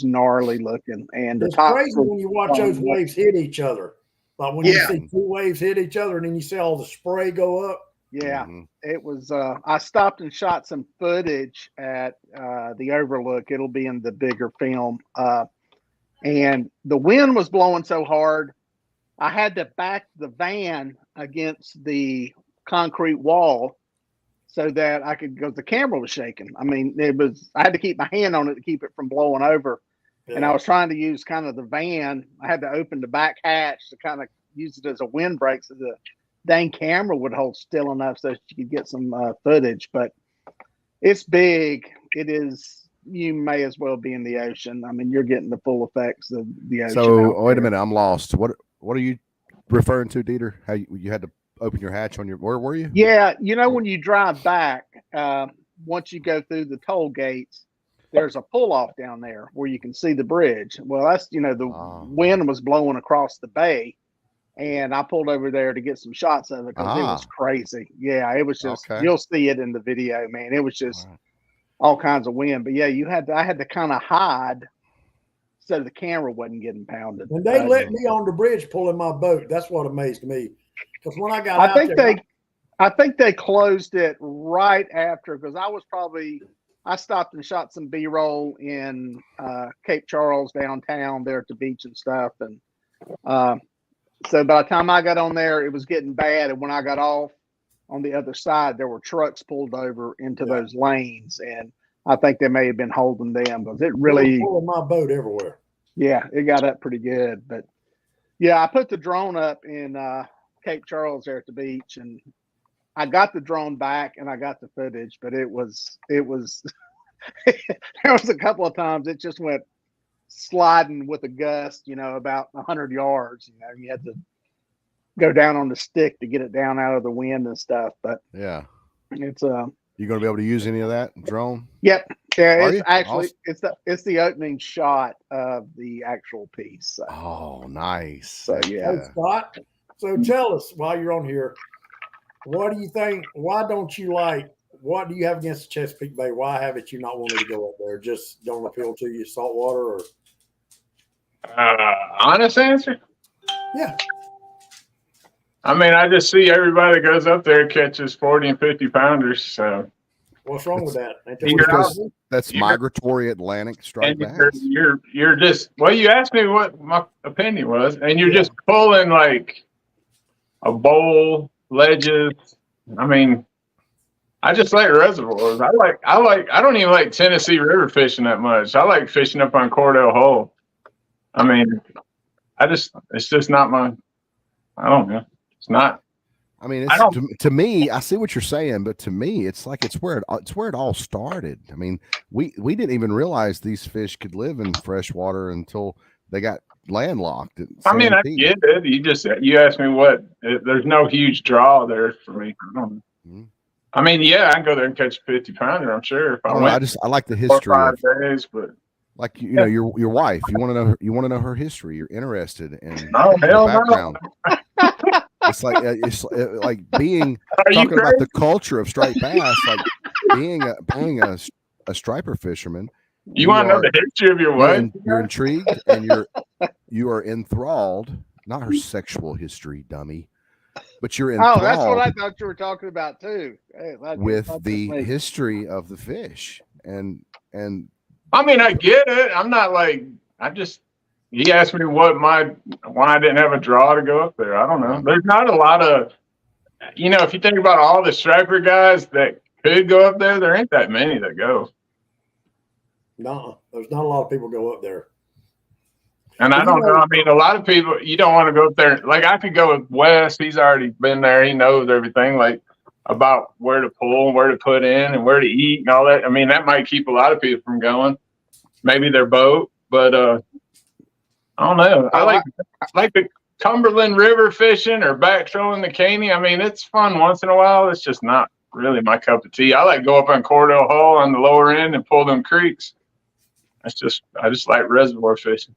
gnarly looking. And It's crazy when you watch those waves hit each other. Like when you see 2 waves hit each other and then you see all the spray go up. Yeah, it was. I stopped and shot some footage at the Overlook. It'll be in the bigger film. And the wind was blowing so hard, I had to back the van against the concrete wall so that I could go. The camera was shaking. I mean, I had to keep my hand on it to keep it from blowing over. Yeah. And I was trying to use kind of the van. I had to open the back hatch to kind of use it as a windbreak so the dang camera would hold still enough so you could get some footage. But it's big. It is. You may as well be in the ocean. I mean, you're getting the full effects of the ocean. So wait a minute, I'm lost. What are you referring to, Dieter? How you had to open your hatch on your? Where were you? Yeah, when you drive back, once you go through the toll gates, there's a pull off down there where you can see the bridge. Well, that's the wind was blowing across the bay. And I pulled over there to get some shots of it because it was crazy. Yeah, it was just, You'll see it in the video, man. It was just all kinds of wind. But yeah, I had to kind of hide so the camera wasn't getting pounded. And they let me on the bridge pulling my boat. That's what amazed me. Because when I got out I think they closed it right after, because I stopped and shot some B-roll in Cape Charles downtown there at the beach and stuff. And so by the time I got on there, it was getting bad. And when I got off on the other side, there were trucks pulled over into those lanes. And I think they may have been holding them because it really pulling my boat everywhere. Yeah, it got up pretty good. But yeah, I put the drone up in Cape Charles there at the beach, and I got the drone back and I got the footage, but it was there was a couple of times it just went sliding with a gust, about 100 yards. You had to go down on the stick to get it down out of the wind and stuff. But yeah, it's you gonna be able to use any of that drone? Yep. Yeah, it's actually it's the opening shot of the actual piece. So. Oh, nice. So yeah. Hey, Scott. So tell us while you're on here, what do you think? What do you have against Chesapeake Bay? Why haven't you not wanted to go up there? Just don't appeal to you, saltwater, or? Honest answer? Yeah. I mean, I just see everybody that goes up there catches 40 and 50 pounders. So what's wrong with that? That's migratory Atlantic striped bass. You're just, well, you asked me what my opinion was, and you're just pulling like a bowl, ledges. I mean, I just like reservoirs. I don't even like Tennessee River fishing that much. I like fishing up on Cordell Hole. I mean, it's just not I don't know. It's not. I mean, to me, I see what you're saying, but to me, it's like it's where it all started. I mean, we didn't even realize these fish could live in fresh water until they got landlocked. At I mean, I Santee. get it. You asked me there's no huge draw there for me. I don't know. Mhm. I mean, yeah, I can go there and catch a 50 pounder. I'm sure if I I don't know, went I like the 4 or history 5 of, days, but like, you know, your wife. You want to know her history. You're interested in oh her hell no. background. It's like like being Are you talking about crazy? the culture of striped bass, like being a striper fisherman. You want to know are- the history of your you're, wife? you're intrigued and you are enthralled. Not her sexual history, dummy, but you're Oh, enthralled that's what I thought you were talking about too. Hey, with that's the me. history of the fish and I mean, I get it. I'm not like he asked me why I didn't have a draw to go up there. I don't know. There's not a lot of, if you think about all the striper guys that could go up there, there ain't that many that go. No, there's not a lot of people go up there. And I don't know. I mean, a lot of people, you don't want to go up there. Like, I could go with Wes. He's already been there. He knows everything, like, about where to pull, where to put in, and where to eat and all that. I mean, that might keep a lot of people from going. Maybe their boat, but I don't know. I like the Cumberland River fishing or back trolling the Caney. I mean, it's fun once in a while. It's just not really my cup of tea. I like go up on Cordell Hall on the lower end and pull them creeks. I just like reservoir fishing.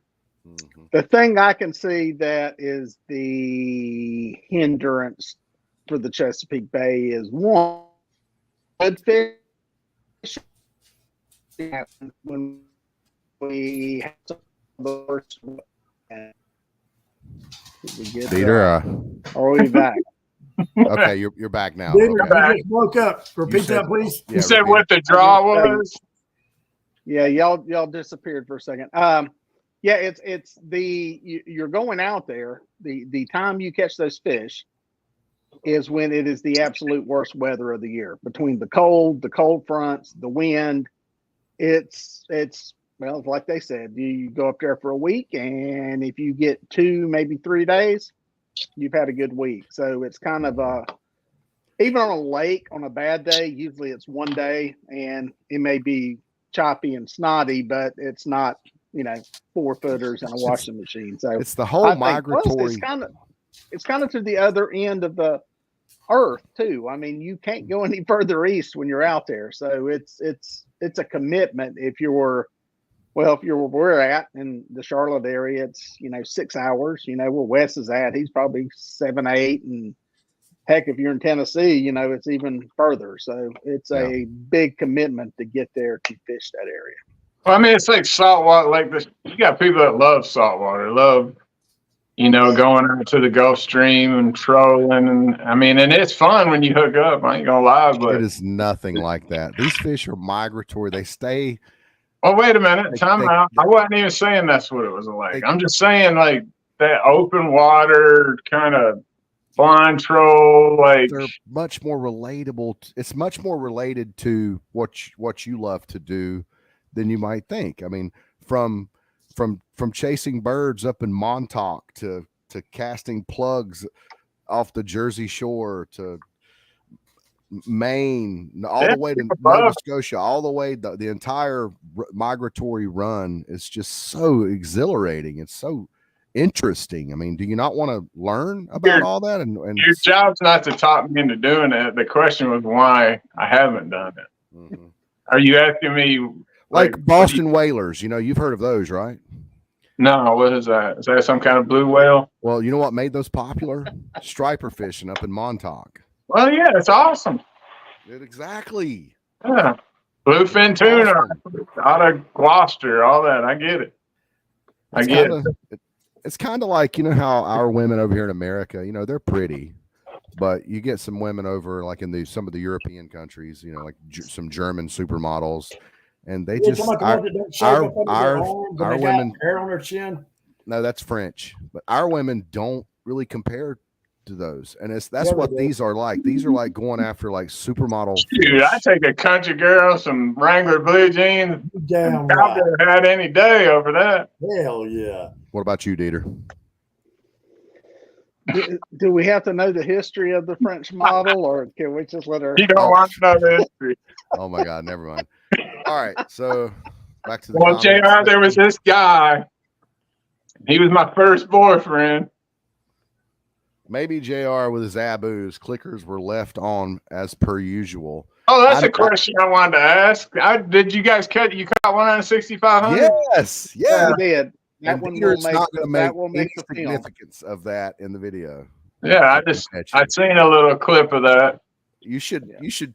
The thing I can see that is the hindrance for the Chesapeake Bay is one, good fish. When we have some of the worst, Peter. Are we back? Okay, you're back now. Dude, Okay. back. you just broke up. Repeat said- that, please. Yeah, You said repeat what the draw was? Yeah, y'all disappeared for a second. Yeah, it's you're going out there. The time you catch those fish is when it is the absolute worst weather of the year. Between the cold fronts, the wind, it's well, like they said, you go up there for a week, and if you get 2, maybe 3 days, you've had a good week. So it's kind of even on a lake on a bad day, usually it's 1 day, and it may be choppy and snotty, but it's not 4-footers and a washing machine. So It's the whole I think, migratory. plus it's kind of to the other end of the earth too. I mean, you can't go any further east when you're out there. So it's a commitment. If you're where we're at in the Charlotte area, it's 6 hours. Where Wes is at, he's probably 7, 8, and heck, if you're in Tennessee, it's even further. So it's a big commitment to get there to fish that area. Well, I mean, it's like saltwater. Like this, you got people that love saltwater, love going out to the Gulf Stream and trolling, and it's fun when you hook up. I ain't gonna lie, but It is nothing like that. These fish are migratory. They stay. Oh, wait a minute. Time out. I wasn't even saying that's what it was like. I'm just saying, like, that open water kind of blind troll, like, They're much more relatable. It's much more related to what you love to do than you might think. I mean, from chasing birds up in Montauk to casting plugs off the Jersey Shore to Maine, all the way to Nova Scotia, all the way the entire migratory run is just so exhilarating. It's so interesting. I mean, do you not want to learn about all that? And your job's not to talk me into doing it. The question was why I haven't done it. Mm-hmm. Are you asking me like Boston whalers? You've heard of those, right? No, what is that? Is that some kind of blue whale? Well, you know what made those popular? Striper fishing up in Montauk. Well, yeah, it's awesome. Exactly. Yeah. Bluefin tuna out of Gloucester, all that. I get it. It's kind of like, how our women over here in America, they're pretty, but you get some women over like in some of the European countries, like some German supermodels, and they just our women hair on their chin. No, that's French, but our women don't really compare to those, and that's what these are like. These are like going after like supermodel. Dude, I take a country girl, some Wrangler blue jeans. Damn right. I've had any day over that. Hell yeah. What about you, Dieter? Do we have to know the history of the French model, or can we just let her? You don't want to know the history. Oh my God, never mind. All right, so back to the JR, there was this guy He was my first boyfriend. Maybe JR with his abus clickers were left on as per usual. Oh, that's a question I wanted to ask. Did you guys cut? You caught one on 6,500? Yes, yeah. I did. That And one will Peter's make not going to make that will any make the film. significance of that in the video. Yeah, I'd seen a little clip of that. You should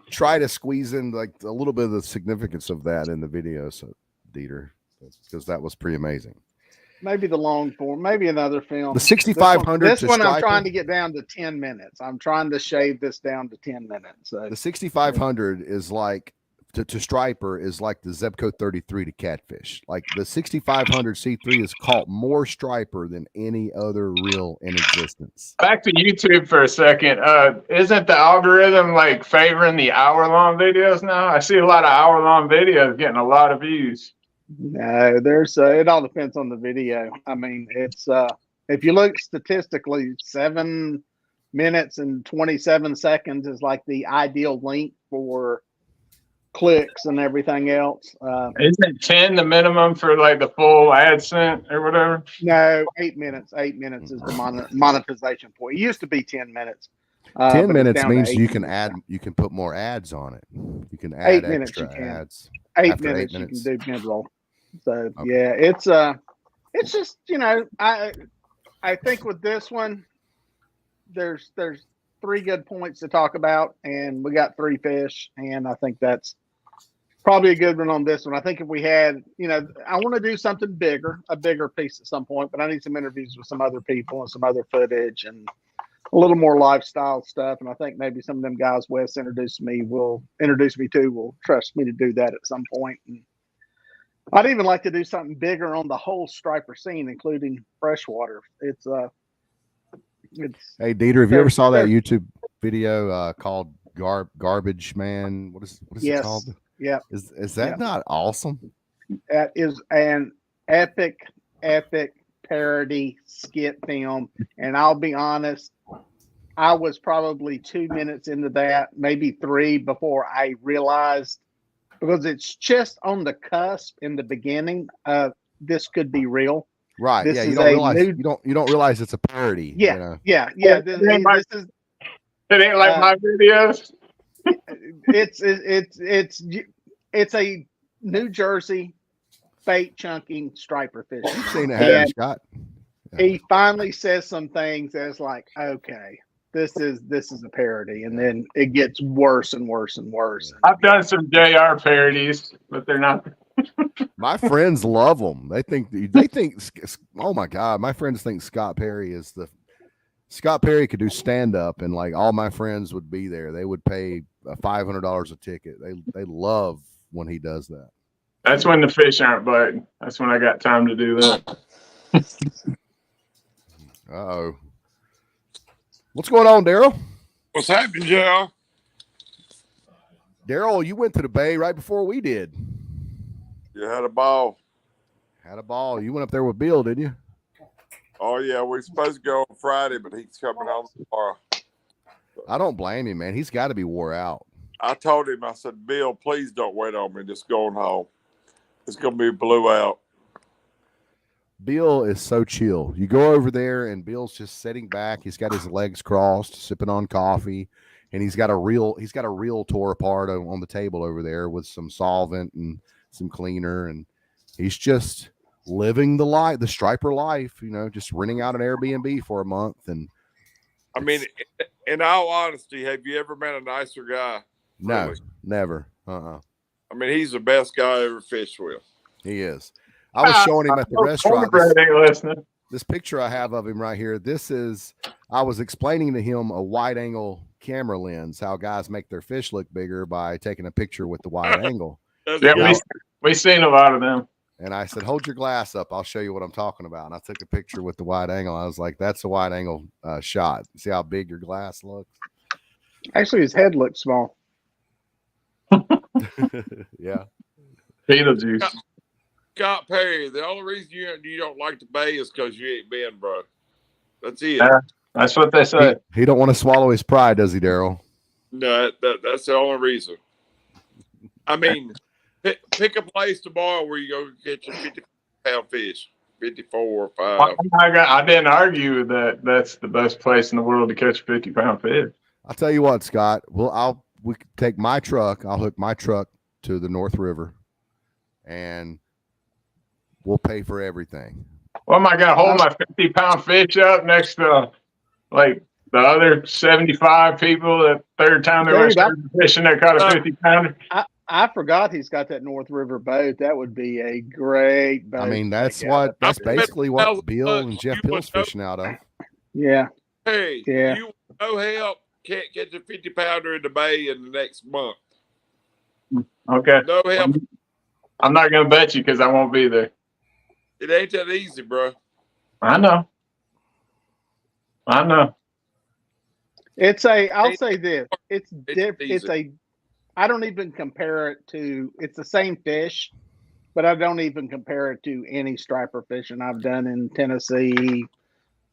try to squeeze in like a little bit of the significance of that in the video, so Dieter, because that was pretty amazing. Maybe the long form, maybe another film. The 6,500. This one I'm trying to get down to 10 minutes. I'm trying to shave this down to 10 minutes. So the 6,500 is like to striper is like the Zebco 33 to catfish. Like the 6,500 C3 has caught more striper than any other reel in existence. Back to YouTube for a second. Isn't the algorithm like favoring the hour-long videos now? I see a lot of hour-long videos getting a lot of views. no, there's it all depends on the video. I mean, it's if you look statistically, 7 minutes and 27 seconds is like the ideal length for clicks and everything else. Isn't 10 the minimum for like the full AdSense or whatever? No, 8 minutes. 8 minutes is the monetization point. It used to be 10 minutes. 10 but minutes it's down to means 8 you can minutes. you can put more ads on it. You can 8 add minutes extra you can. ads. 8 after 8 minutes, minutes. you can do mid-roll. So Okay. yeah, it's just, you know, I think with this one, there's 3 good points to talk about, and we got 3 fish, and I think that's probably a good one on this one. I think if we had, you know, I want to do something bigger, a bigger piece at some point, but I need some interviews with some other people and some other footage and a little more lifestyle stuff. And I think maybe some of them guys Wes will introduce me to will trust me to do that at some point. And I'd even like to do something bigger on the whole striper scene, including freshwater. It's Hey Dieter, have you ever saw that there- YouTube video called Garbage Man? What is Yes. it called? Yeah. Is that Yeah. not awesome? that is an epic parody skit film. And I'll be honest, I was probably 2 minutes into that, maybe 3, before I realized, because it's just on the cusp in the beginning of this could be real. Right. This Yeah. You is don't a realize new- you don't realize it's a parody. Yeah. You know? Yeah. This is It ain't like my videos. it's a New Jersey bait chunking striper fishing. You've seen it, Yeah. haven't you, Scott? He finally says some things that's like, okay, this is a parody, and then it gets worse and worse and worse. I've done some JR parodies, but they're not. My friends love them. They think. Oh my God, my friends think Scott Perry could do stand up, and like all my friends would be there. They would pay $500 a ticket. They love when he does that. That's when the fish aren't biting. That's when I got time to do that. Uh-oh. What's going on, Daryl? What's happening, Joe? Daryl, you went to the bay right before we did. You had a ball. Had a ball. You went up there with Bill, didn't you? Oh, yeah. We're supposed to go on Friday, but he's coming home tomorrow. I don't blame him, man. He's got to be wore out. I told him, I said, Bill, please don't wait on me. Just going home. It's going to be blew out. Bill is so chill. You go over there and Bill's just sitting back. He's got his legs crossed, sipping on coffee, and he's got a reel tore apart on the table over there with some solvent and some cleaner, and he's just living the striper life, you know, just renting out an Airbnb for a month. And I mean, in all honesty, have you ever met a nicer guy? no, Really? never. I mean, he's the best guy I ever fished with. He is. I was showing him at the restaurant. Cornbread ain't listening. This picture I have of him right here, I was explaining to him a wide angle camera lens, how guys make their fish look bigger by taking a picture with the wide angle. That's Yeah, good. we seen a lot of them. And I said, hold your glass up. I'll show you what I'm talking about. And I took a picture with the wide angle. I was like, that's a wide angle shot. See how big your glass looks? Actually, his head looks small. Yeah. Beetlejuice. Scott Perry, the only reason you don't like the bay is because you ain't been, bro. That's it. Yeah. That's what they say. He don't want to swallow his pride, does he, Daryl? No, that's the only reason. I mean, pick a place tomorrow where you go get your 50-pound fish. 54 or 5. I didn't argue that that's the best place in the world to catch a 50-pound fish. I'll tell you what, Scott. We could take my truck. I'll hook my truck to the North River, and we'll pay for everything. Well, am I gonna hold my 50-pound fish up next to like the other 75 people that third time they went fishing that caught a 50-pounder? I forgot he's got that North River boat. That would be a great boat. I mean, that's basically what Bill and Jeff Pill's fishing out of. Yeah. Hey, Yeah. you no help can't catch a 50-pounder in the bay in the next month. Okay. No help. I'm not gonna bet you because I won't be there. It ain't that easy, bro. I know. I'll say this. I don't even compare it to, it's the same fish, but I don't even compare it to any striper fishing I've done in Tennessee,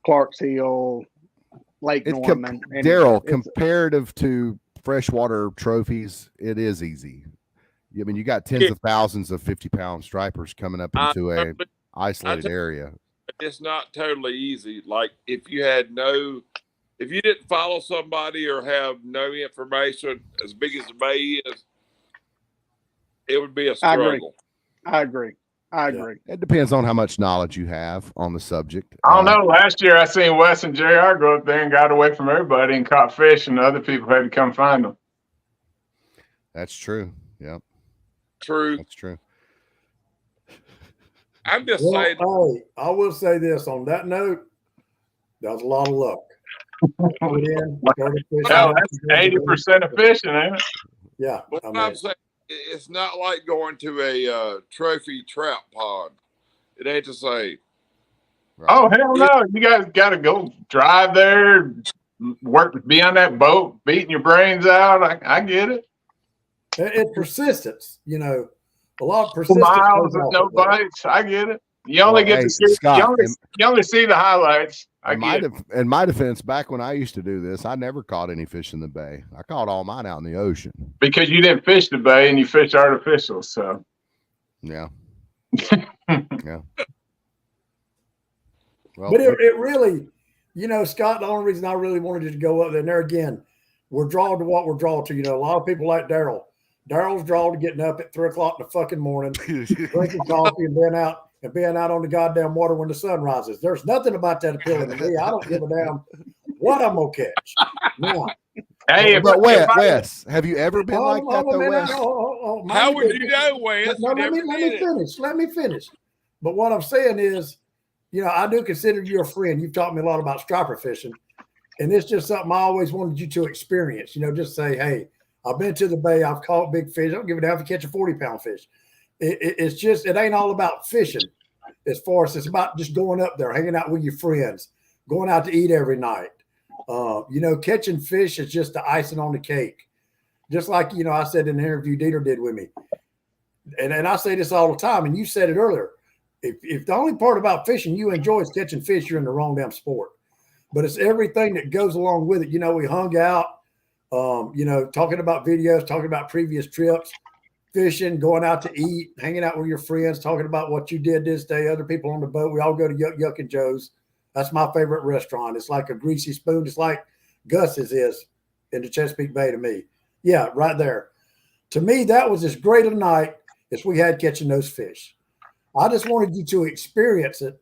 Clarks Hill, Lake Norman. Daryl, comparative to freshwater trophies, it is easy. I mean, you got tens of thousands of 50-pound stripers coming up into a isolated area. It's not totally easy. Like if you didn't follow somebody or have no information as big as the bay is, it would be a struggle. I agree. It depends on how much knowledge you have on the subject. I don't know. Last year I seen Wes and JR go up there and got away from everybody and caught fish, and other people had to come find them. That's true. Yep. True. That's true. I'm just Well, saying. hey, I will say this on that note, that was a lot of luck. Put in, started fishing. Hell, that's 80% of fishing, ain't it? Yeah. What I mean, I'm saying, it's not like going to a trophy trout pond. It ain't the same. Right. Oh, hell no. You guys got to go drive there, be on that boat, beating your brains out. I get it. it's persistence, you know, a lot of persistence. Miles and no bites. I get it. You only get to see, Scott, you only see the highlights. In my defense, back when I used to do this, I never caught any fish in the bay. I caught all mine out in the ocean. Because you didn't fish the bay and you fished artificial, so. Yeah. Yeah. Well, But it really, you know, Scott, the only reason I really wanted you to go up there, and there again, we're drawn to what we're drawn to. You know, a lot of people like Daryl. Daryl's drawn to getting up at 3 o'clock in the fucking morning, drinking coffee and being out on the goddamn water when the sun rises. There's nothing about that appealing to me. I don't give a damn what I'm gonna catch. Now, hey, but Wes, have you ever been like that though, Wes? How would you know, Wes? No, let me finish. Let me finish. But what I'm saying is, you know, I do consider you a friend. You've taught me a lot about striper fishing, and it's just something I always wanted you to experience. You know, just say, hey, I've been to the bay. I've caught big fish. I don't give a damn if you catch a 40-pound fish. It's just, it ain't all about fishing as far as it's about just going up there, hanging out with your friends, going out to eat every night. You know, catching fish is just the icing on the cake. Just like, you know, I said in the interview Dieter did with me. And I say this all the time, and you said it earlier. If the only part about fishing you enjoy is catching fish, you're in the wrong damn sport. But it's everything that goes along with it. You know, we hung out, you know, talking about videos, talking about previous trips, fishing, going out to eat, hanging out with your friends, talking about what you did this day, other people on the boat. We all go to Yuck and Joe's. That's my favorite restaurant. It's like a greasy spoon. It's like Gus's is in the Chesapeake Bay to me. Yeah, right there. To me, that was as great a night as we had catching those fish. I just wanted you to experience it.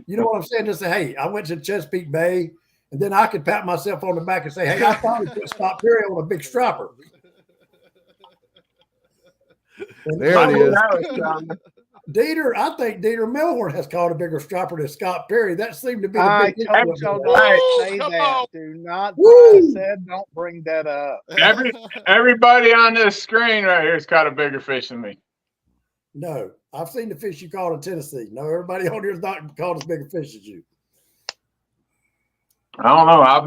You know what I'm saying? Just say, hey, I went to Chesapeake Bay, and then I could pat myself on the back and say, hey, I finally put Scott Perry on a big striper. There it is. Dieter, I think Dieter Milhorn has caught a bigger striper than Scott Perry. That seemed to be I the big told y'all not to say come that. on. Do not. Woo! I said don't bring that up. Everybody on this screen right here has caught a bigger fish than me. No, I've seen the fish you caught in Tennessee. No, everybody on here has not caught as big a fish as you. I don't know. I've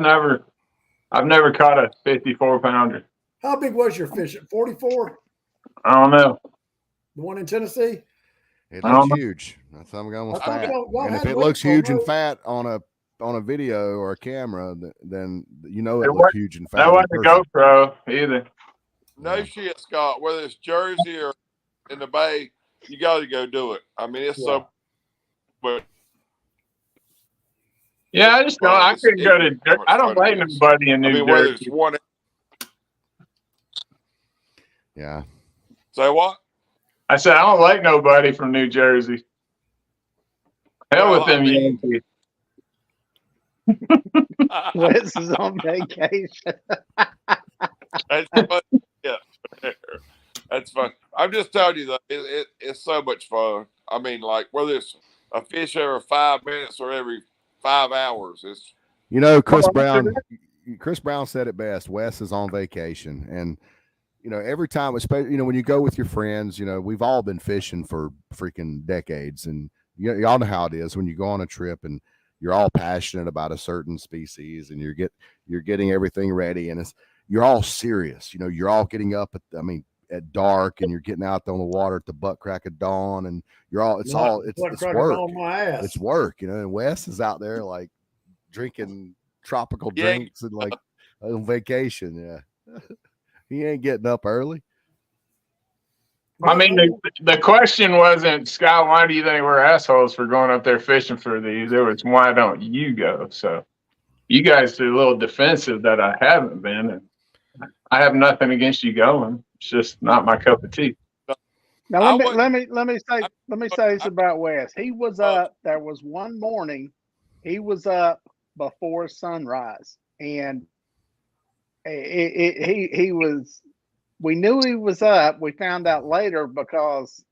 never caught a 54-pounder. How big was your fish? At 44? I don't know. The one in Tennessee? It looks huge. That's how I'm going with I thought fat. y'all And if had it weights looks on huge and those. fat on a video or a camera, then you know it It looks huge and fat. That in wasn't a person. GoPro either. No shit, Scott. Whether it's Jersey or in the Bay, you got to go do it. I mean, it's Yeah. so. But Yeah, I just don't. I couldn't go to. How much I don't fun like it is. nobody in I New mean, whether it's Jersey. one. Yeah. Say what? I said I don't like nobody from New Jersey. Hell Well, with them I mean- Yankees. Wes is on vacation. That's fun. Yeah, that's fun. I'm just telling you that it's so much fun. I mean, like whether it's a fish every 5 minutes or every 5 hours, it's You know, Chris Oh, Brown. Chris Brown said it best. Wes is on vacation, and you know, every time, especially when you go with your friends, we've all been fishing for freaking decades, and y'all know how it is when you go on a trip and you're all passionate about a certain species, and you're getting everything ready, and you're all serious. You're all getting up at dark, and you're getting out on the water at the butt crack of dawn, and it's work. On my ass. It's work, and Wes is out there like drinking tropical Yeah. drinks and like on vacation. Yeah. He ain't getting up early. I mean, the question wasn't, Scott, why do you think we're assholes for going up there fishing for these? It was, why don't you go? So you guys are a little defensive that I haven't been, and I have nothing against you going. It's just not my cup of tea. Now let me say this about Wes. He was up. There was one morning, he was up before sunrise, and he was. We knew he was up. We found out later because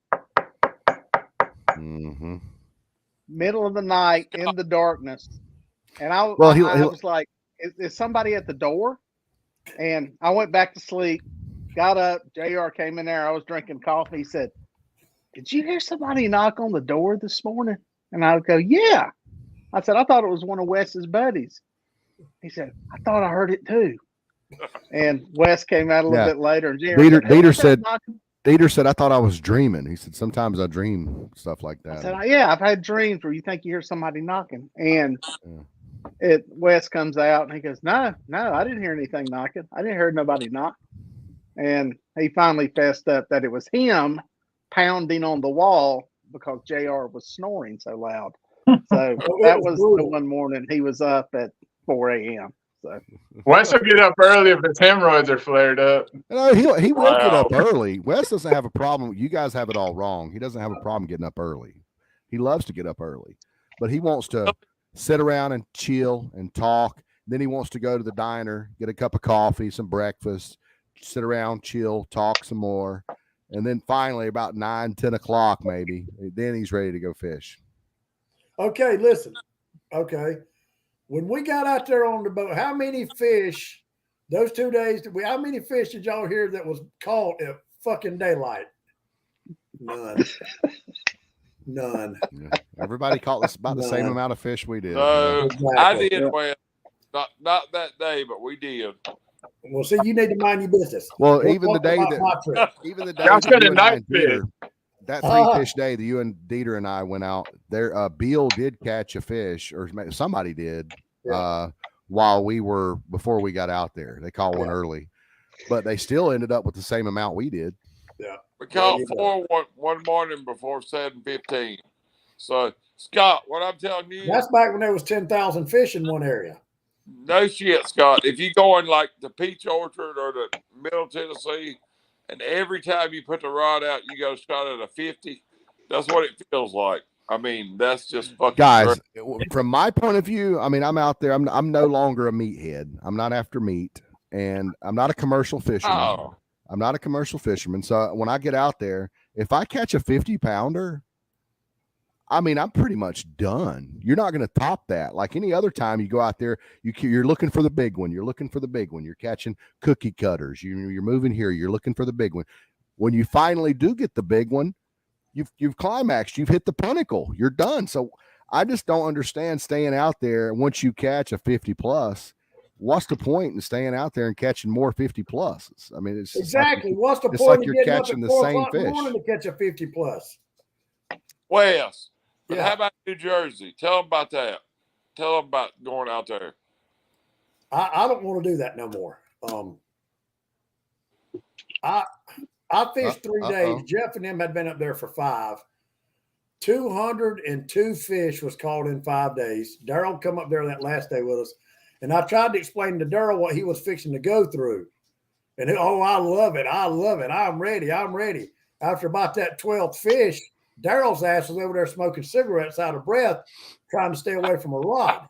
middle of the night in the darkness, and I was like, "Is somebody at the door?" And I went back to sleep. Got up. JR came in there. I was drinking coffee. He said, "Did you hear somebody knock on the door this morning?" And I would go, "Yeah." I said, "I thought it was one of Wes's buddies." He said, "I thought I heard it too." And Wes came out a little bit later. And Dieter said, "I thought I was dreaming." He said, "Sometimes I dream stuff like that." I said, "Yeah, I've had dreams where you think you hear somebody knocking." And Wes comes out and he goes, No, I didn't hear anything knocking. I didn't hear nobody knock." And he finally fessed up that it was him pounding on the wall because JR was snoring so loud. So that was the one morning he was up at 4 a.m. So Wes will get up early if his hemorrhoids are flared up. No, he will get up early. Wes doesn't have a problem. You guys have it all wrong. He doesn't have a problem getting up early. He loves to get up early, but he wants to sit around and chill and talk. Then he wants to go to the diner, get a cup of coffee, some breakfast, sit around, chill, talk some more. And then finally about 9, 10 o'clock, maybe, then he's ready to go fish. Okay, listen. Okay. When we got out there on the boat, how many fish those 2 days how many fish did y'all hear that was caught at fucking daylight? None. None. Yeah. Everybody caught us about the same amount of fish we did. So Exactly. I did well. Not that day, but we did. Well, see, you need to mind your business. Well, We'll even the talk day about that my trip. even the day Y'all that said you a and I night and Dieter, that 3-fish day that you and Dieter and I went out there, Beal did catch a fish, or somebody did, while before we got out there. They caught one early, but they still ended up with the same amount we did. Yeah. We caught 4 one morning before 7:15. So Scott, what I'm telling you, That's back when there was 10,000 fish in one area. no shit, Scott. If you go in like the Peach Orchard or the Middle Tennessee, and every time you put the rod out, you got a shot at a 50. That's what it feels like. I mean, that's just fucking Guys, great. from my point of view, I mean, I'm out there. I'm no longer a meathead. I'm not after meat, and I'm not a commercial fisherman. Oh. I'm not a commercial fisherman. So when I get out there, if I catch a 50-pounder, I mean, I'm pretty much done. You're not going to top that. Like any other time you go out there, you're looking for the big one. You're looking for the big one. You're catching cookie cutters. You're moving here. You're looking for the big one. When you finally do get the big one, you've climaxed. You've hit the pinnacle. You're done. So I just don't understand staying out there. Once you catch a 50 plus, what's the point in staying out there and catching more 50 pluses? I mean, it's exactly. What's the it's point like of you're getting catching up the at 4 same o'clock in the fish. morning to catch a 50 plus? Wes, but Yeah. how about New Jersey? Tell them about that. Tell them about going out there. I don't want to do that no more. I fished 3 days. Jeff and them had been up there for 5. 202 fish was caught in 5 days. Daryl come up there that last day with us, and I tried to explain to Daryl what he was fixing to go through. And oh, I love it. I love it. I'm ready. I'm ready. After about that 12th fish, Daryl's ass was over there smoking cigarettes out of breath, trying to stay away from a rod.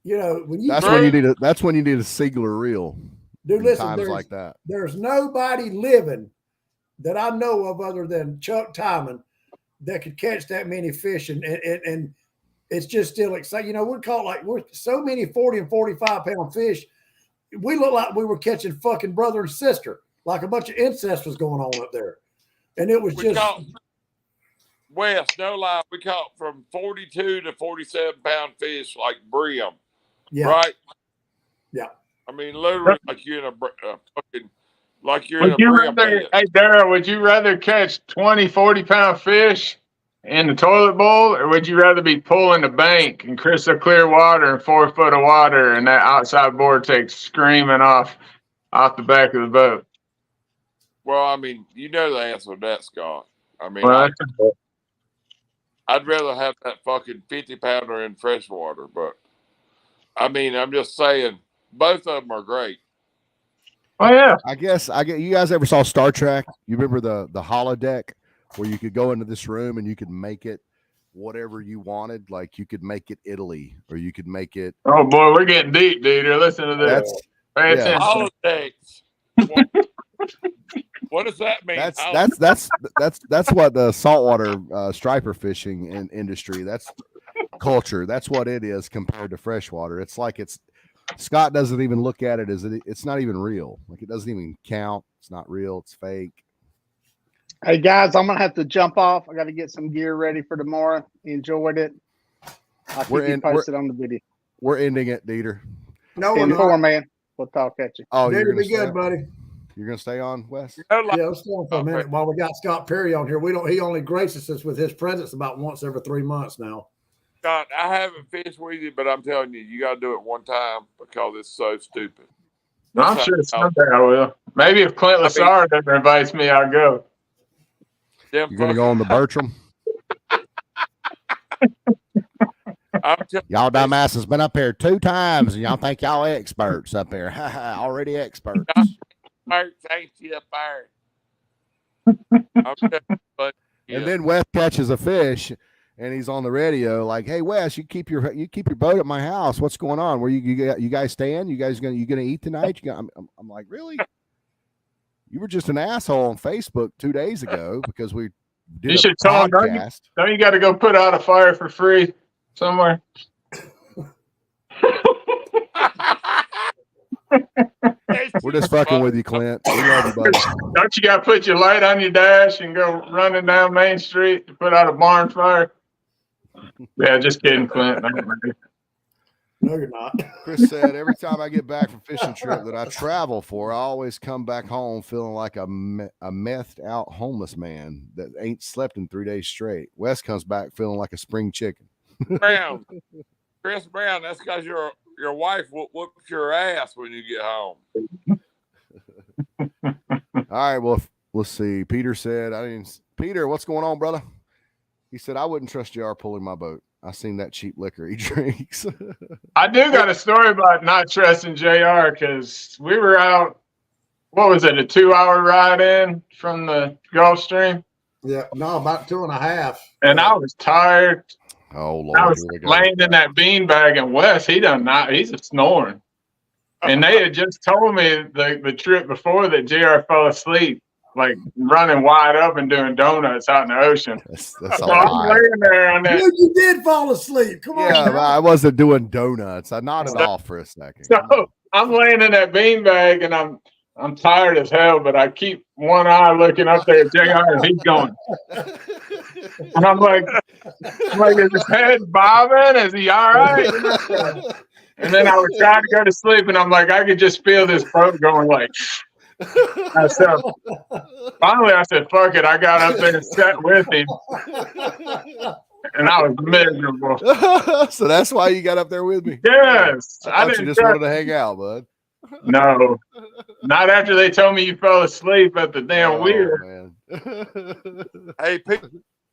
You know, when you That's when you need a Siegler reel. dude, in listen, times there's, like that. there's nobody living that I know of other than Chuck Timon that could catch that many fish, and it's just still exciting. You know, we're so many 40 and 45 pound fish. We look like we were catching fucking brother and sister, like a bunch of incest was going on up there, and it was West, no lie, we caught from 42 to 47 pound fish like brim. Yeah. Right? Yeah. I mean, literally, like you're in a fucking, like you're Would in a you brim rather, pit. hey, Daryl, would you rather catch 20, 40-pound fish in the toilet bowl, or would you rather be pulling the bank in crystal clear water and 4 foot of water and that outside vortex screaming off the back of the boat? Well, I mean, you know the answer to that, Scott. I mean, Well, I'd rather have that fucking 50-pounder in freshwater, but I mean, I'm just saying, both of them are great. oh yeah. I guess you guys ever saw Star Trek? You remember the holodeck where you could go into this room and you could make it whatever you wanted. Like you could make it Italy, or you could make it. Oh boy, we're getting deep, dude. Listen to this. That's Pay yeah. attention. Holidays. What does that mean? That's what the saltwater striper fishing industry. That's culture. That's what it is compared to freshwater. It's like Scott doesn't even look at it as it's not even real. Like it doesn't even count. It's not real. It's fake. Hey guys, I'm gonna have to jump off. I got to get some gear ready for tomorrow. Enjoyed it. I'll keep you posted on the video. We're ending it, Dieter. no 10-4, man. We'll talk at you. Oh, you're It'll gonna be good, stay, buddy. you're gonna stay on, Wes? No lie. Yeah, let's stay on for a minute while we got Scott Perry on here. He only graces us with his presence about once every 3 months now. Scott, I haven't fished with you, but I'm telling you, you got to do it one time because it's so stupid. I'm sure someday I will. Maybe if Clint Lassard ever invites me, I'll go. You're gonna go on the Bertram. Y'all dumbasses been up here 2 times, and y'all think y'all experts up here. Already experts. Thank you up there. And then Wes catches a fish, and he's on the radio like, "Hey Wes, you keep your boat at my house. What's going on? Where you guys staying? You gonna eat tonight?" I'm like, "Really? You were just an asshole on Facebook 2 days ago because we did You should tell him, podcast." don't you got to go put out a fire for free somewhere? We're just fucking with you, Clint. We love you, buddy. Don't you got to put your light on your dash and go running down Main Street to put out a barn fire? Yeah, just kidding, Clint. No, you're not. Chris said, every time I get back from fishing trip that I travel for, I always come back home feeling like a methed out homeless man that ain't slept in 3 days straight. Wes comes back feeling like a spring chicken. Brown, Chris Brown, that's because your wife whoops your ass when you get home. All right, well, let's see. Peter said, Peter, what's going on, brother? He said, I wouldn't trust JR pulling my boat. I seen that cheap liquor he drinks. I do got a story about not trusting JR because we were out, what was it, a 2-hour ride in from the Gulf Stream? Yeah, no, about 2.5. And I was tired. Oh, Lord. I was laying in that beanbag, and Wes, he's snoring. And they had just told me the trip before that JR fell asleep, like running wide up and doing donuts out in the ocean. That's So I'm laying there on that. Dude, you did fall asleep. Come on. Yeah, but I wasn't doing donuts. I nodded off for a second. So I'm laying in that beanbag, and I'm tired as hell, but I keep one eye looking up there at JR, and he's going. And I'm like, is his head bobbing? Is he all right? And then I would try to go to sleep, and I'm like, I could just feel this boat going like. So finally, I said, "Fuck it!" I got up there and sat with him, and I was miserable. So that's why you got up there with me. Yes, I thought you just wanted to hang out, bud. No, not after they told me you fell asleep at the damn wheel. Man. Hey,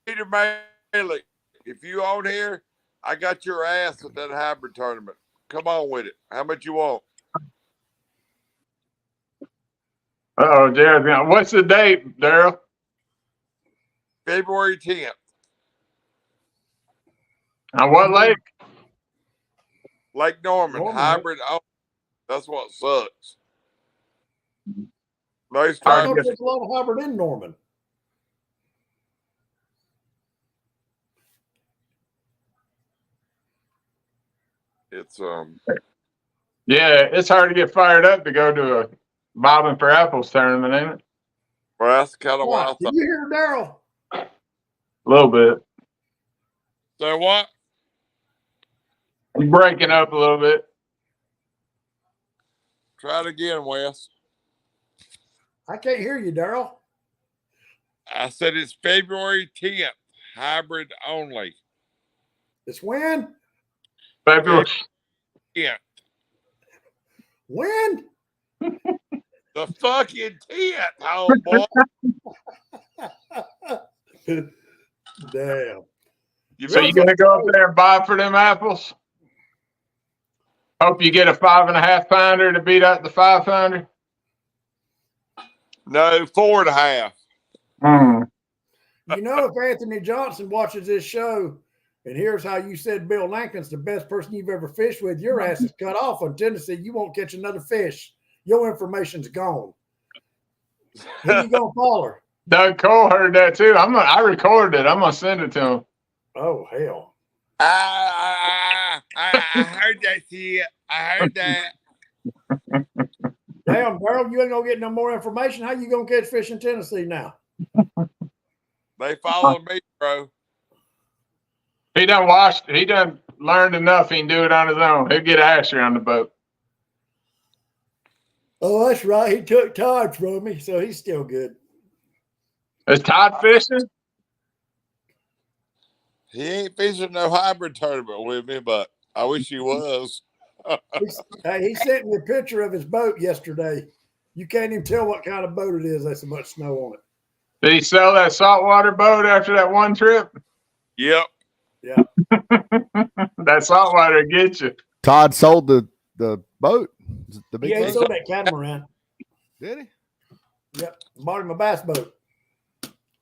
Peter Malik, if you on here, I got your ass at that hybrid tournament. Come on with it. How much you want? Oh, Jared, what's the date, Daryl? February 10th. On what lake? Lake Norman, Norman, hybrid. Oh, that's what sucks. Nice I try. thought there's a lot of hybrid in Norman. It's Yeah, it's hard to get fired up to go to a Bobbing for Apples tournament, ain't it? well, that's kind of what I What? thought. Did you hear Daryl? A little bit. So what? You're breaking up a little bit. Try it again, Wes. I can't hear you, Daryl. I said it's February 10th, hybrid only. It's when? February. Yeah, When? the fucking 10th, homeboy. Damn. You So you gonna go up there and buy for them apples? Hope you get a 5.5 pounder to beat out the 5 pounder. No, 4.5. You know, if Anthony Johnson watches this show and hears how you said Bill Lankin's the best person you've ever fished with, your ass is cut off on Tennessee. You won't catch another fish. Your information's gone. Who you gonna holler? Doug Cole heard that too. I recorded it. I'm gonna send it to him. Oh hell. I heard that shit. I heard that. Damn, Daryl, you ain't gonna get no more information. How you gonna catch fish in Tennessee now? They follow me, bro. He done learned enough. He can do it on his own. He'll get Asher on the boat. Oh, that's right. He took Todd from me, so he's still good. Is Todd fishing? He ain't fishing no hybrid tournament with me, but I wish he was. Hey, he sent me a picture of his boat yesterday. You can't even tell what kind of boat it is. There's so much snow on it. Did he sell that saltwater boat after that one trip? Yep. Yeah. That saltwater gets you. Todd sold the boat. Is it the big Yeah, he thing? sold that catamaran. Did he? Yep. Bought him a bass boat.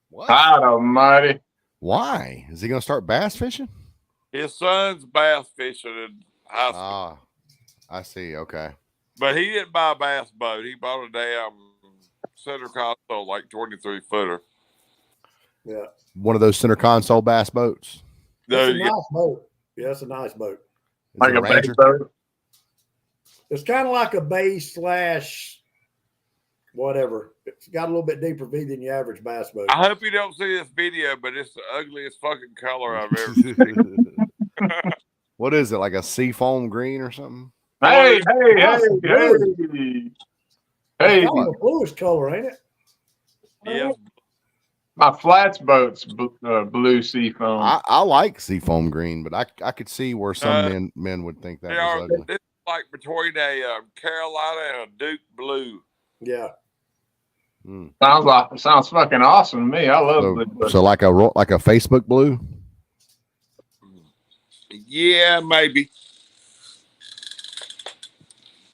What? God almighty. Why? Is he going to start bass fishing? His son's bass fishing in high school. Ah, I see. Okay. But he didn't buy a bass boat. He bought a damn center console, like 23 footer. Yeah. One of those center console bass boats. There It's a you go. nice boat. Yeah, it's a nice boat. Is Like it a a big Ranger? boat. It's kind of like a bass / whatever. It's got a little bit deeper V than your average bass boat. I hope you don't see this video, but it's the ugliest fucking color I've ever seen. What is it? Like a seafoam green or something? Hey. It's Hey, kind of a bluish color, ain't it? Yeah. my flats boat's blue seafoam. I like seafoam green, but I could see where some men would think that They was are ugly. this is like between a Carolina and a Duke blue. Yeah. Mm. Sounds fucking awesome to me. I love blue boats. So like a Facebook blue. Yeah, maybe.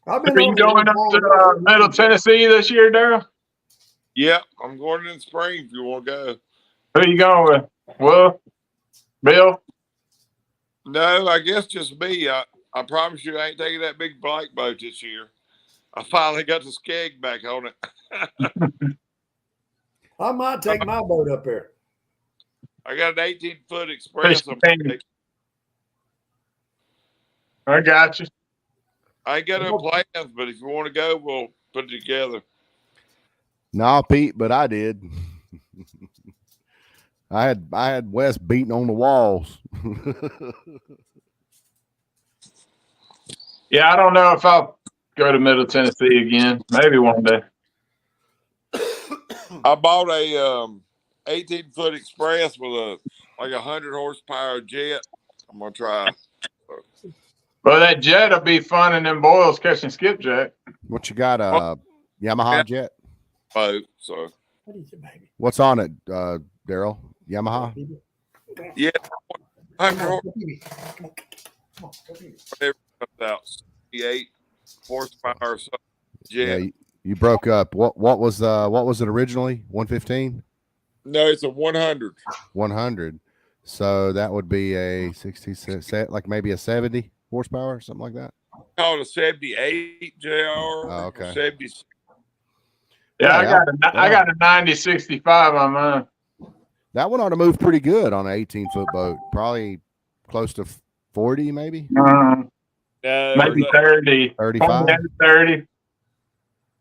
I've been Are you over to going up to Middle Tennessee this year, Daryl? Yep, I'm going in the spring if you want to go. Who you going with? Will? Bill? No, I guess just me. I promise you I ain't taking that big black boat this year. I finally got the skeg back on it. I might take my boat up there. I got an 18-foot express. I got you. I ain't got no plans, but if you want to go, we'll put it together. No, Pete, but I did. I had Wes beating on the walls. Yeah, I don't know if I'll go to Middle Tennessee again. Maybe one day. I bought a 18-foot express with a 100 horsepower jet. I'm gonna try. Well, that jet will be fun in them boils catching skipjack. What you got? Yamaha jet. Boat. So What is it, baby? What's on it, Daryl? Yamaha. Yeah, 100 Come on, horse, go get me. Come on. Come on, go get me. whatever comes out, 68 horsepower or something. Yeah, Jet. you broke up. What was it originally? 115? No, it's a 100. 100. So that would be a 66, like maybe a 70 horsepower, something like that. Called a 78 JR. Oh, okay. Or 70. Yeah, Yeah, I got a 9065 on mine. That one ought to move pretty good on an 18-foot boat. Probably close to 40, maybe No, Maybe 30. 35. 30.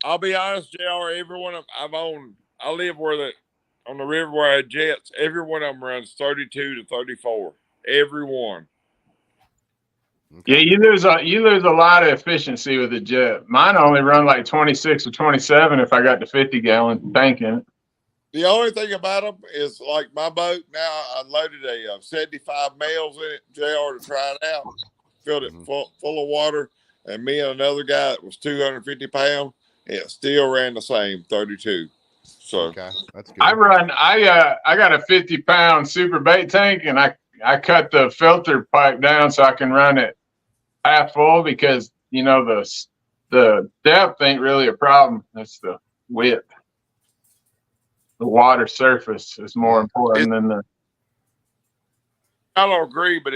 I'll be honest, JR, every one of I've owned, I live on the river where I had jets. Every one of them runs 32 to 34. Every one. Yeah, you lose a lot of efficiency with a jet. Mine only run like 26 or 27 if I got the 50-gallon tank in it. The only thing about them is like my boat now, I loaded a 75 males in it, JR, to try it out. Filled it full of water. And me and another guy that was 250 pounds, it still ran the same 32. So Okay, that's good. I got a 50-pound super bait tank, and I cut the filter pipe down so I can run it half full because the depth ain't really a problem. It's the width. The water surface is more important than the. I don't agree, but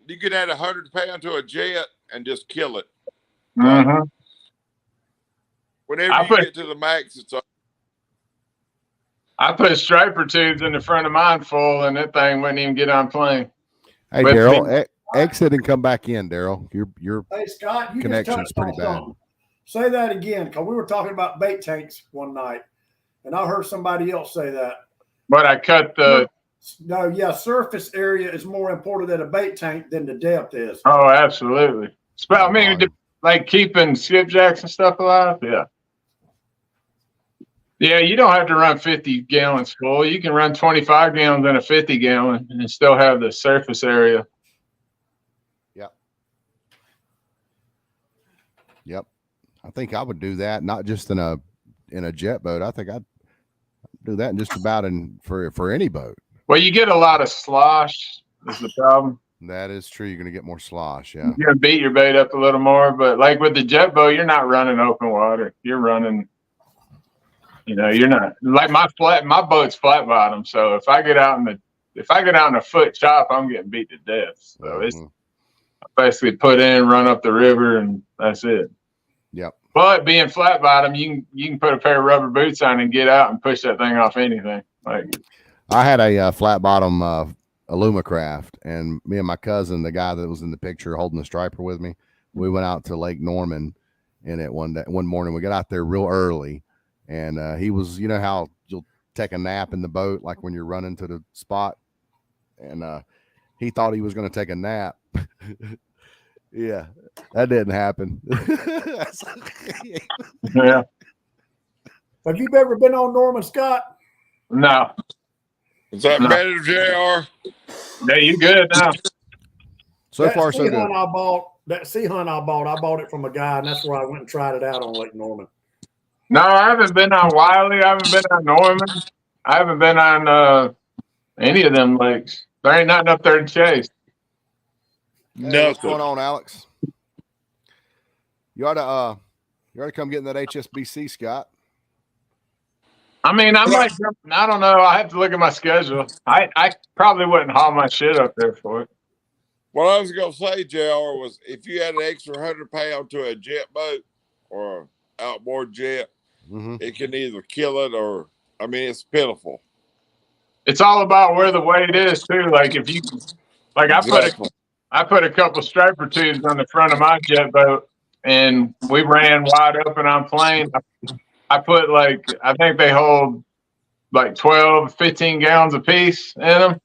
you could add 100 pounds to a jet and just kill it. Mhm. Whenever you get to the max, it's I put striper tubes in the front of mine full, and that thing wouldn't even get on plane. Hey, With Daryl, exit and come back in, Daryl. Your Hey, Scott, you connection's just touched pretty on bad. something. Say that again, because we were talking about bait tanks one night, and I heard somebody else say that. But I cut the. No, yeah, surface area is more important at a bait tank than the depth is. Oh, absolutely. I mean, like keeping skipjacks and stuff alive. Yeah. Yeah, you don't have to run 50 gallons full. You can run 25 gallons in a 50-gallon and still have the surface area. Yep. I think I would do that, not just in a jet boat. I think I'd do that in just about for any boat. Well, you get a lot of slosh is the problem. That is true. You're going to get more slosh. Yeah. You're going to beat your bait up a little more. But like with the jet boat, you're not running open water. You're running, you're not like my boat's flat bottom. So if I get out in a foot chop, I'm getting beat to death. So it's basically put in, run up the river, and that's it. Yep. But being flat bottom, you can put a pair of rubber boots on and get out and push that thing off anything. Like I had a flat bottom Alumacraft, and me and my cousin, the guy that was in the picture holding the striper with me, we went out to Lake Norman in it one morning. We got out there real early, and he was, how you'll take a nap in the boat, like when you're running to the spot, and he thought he was going to take a nap. Yeah, that didn't happen. Yeah. Have you ever been on Norman, Scott? No. Is that better, JR? Yeah, you good now. So far, so good. That sea hunt I bought it from a guy, and that's where I went and tried it out on Lake Norman. No, I haven't been on Wiley. I haven't been on Norman. I haven't been on any of them lakes. There ain't nothing up there to chase. Hey, what's going on, Alex? You ought to come get in that HSBC, Scott. I mean, I don't know. I have to look at my schedule. I probably wouldn't haul my shit up there for it. What I was going to say, JR, was if you had an extra 100 pound to a jet boat or an outboard jet, it can either kill it or, it's pitiful. It's all about where the weight is too. Like if you, like I put a couple striper tubes on the front of my jet boat, and we ran wide open on plane. I put I think they hold like 12, 15 gallons a piece in them.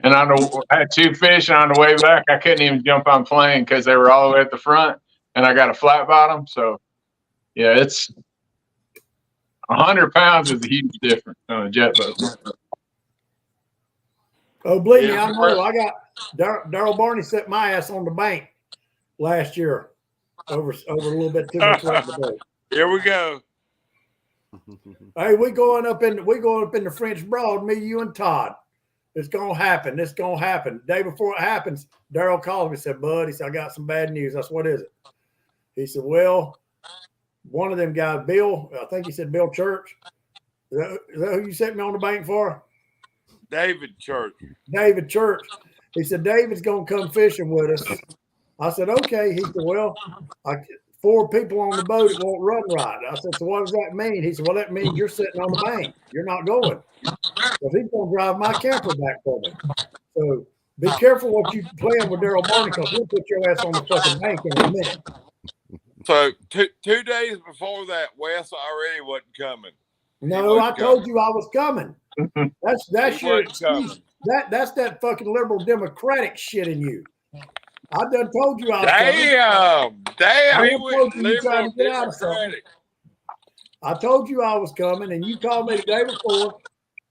And I had two fish, and on the way back, I couldn't even jump on plane because they were all the way at the front, and I got a flat bottom. So, yeah, it's 100 pounds is a huge difference on a jet boat. Oh, believe me, I know. I got Daryl Barney set my ass on the bank last year over a little bit too much right today. Here we go. Hey, we going up in the French Broad, me, you, and Todd. It's gonna happen. It's gonna happen. The day before it happens, Daryl called me and said, Bud, he said, I got some bad news. I said, what is it? He said, well, one of them guys, Bill, I think he said Bill Church. Is that who you sent me on the bank for? David Church. David Church. He said, David's gonna come fishing with us. I said, okay. He said, well, 4 people on the boat, it won't run right. I said, so what does that mean? He said, well, that means you're sitting on the bank. You're not going. Because he's going to drive my camper back for me. So be careful what you playing with Daryl Barney, because he'll put your ass on the fucking bank in a minute. So 2 days before that, Wes already wasn't coming. No, I told you I was coming. That's He your wasn't coming. excuse. That's that fucking liberal democratic shit in you. I done told you I was coming. Damn, I he told went you you trying liberal to get out of something. democratic. I told you I was coming, and you called me the day before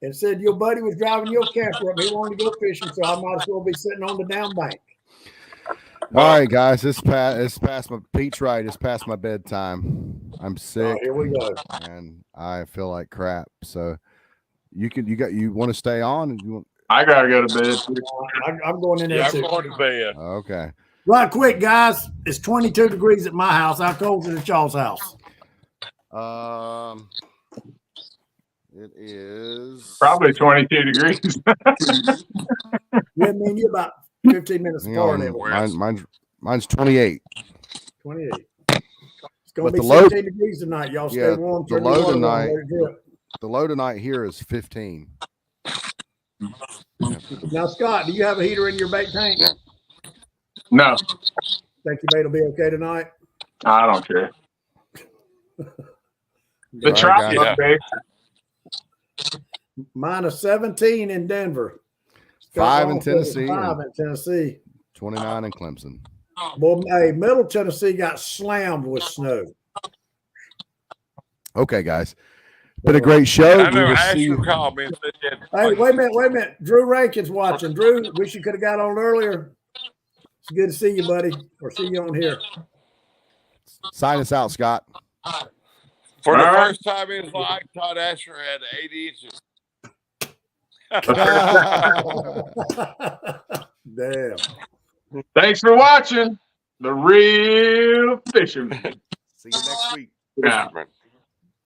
and said your buddy was driving your camper up. He wanted to go fishing, so I might as well be sitting on the down bank. All right, guys, it's past my Pete's right. It's past my bedtime. I'm sick. Here we go. And I feel like crap. So you want to stay on? And you want, I gotta go to bed. I'm going in there Yeah, I'm too. going to bed. okay. Right quick, guys. It's 22 degrees at my house. How cold is it at y'all's house? It is Probably 22 degrees. Yeah, me and you about 15 minutes hang apart. on, Anyway. mine's 28. 28. It's going But to be the low- 16 degrees tonight. Y'all stay Yeah, warm. the Turn your low water on, tonight- let it drip. The low tonight here is 15. Now, Scott, do you have a heater in your bait tank? No, Think your bait will be okay tonight? I don't care. The All trout right, look big. Minus 17 in Denver. 5 in Scott says Tennessee. 5 in Tennessee. 29 in Clemson. Well, hey, Middle Tennessee got slammed with snow. Okay, guys. Been a great show. I We know will see Asher you. called me and said, he had to Hey, play. wait a minute. Drew Rankin's watching. Drew, wish you could have got on earlier. It's good to see you, buddy, or see you on here. Sign us out, Scott. For the All right. first time in his life, Todd Asher had 80 inches. Damn. Thanks for watching. The Real Fisherman. See you next week. Yeah. Fisherman.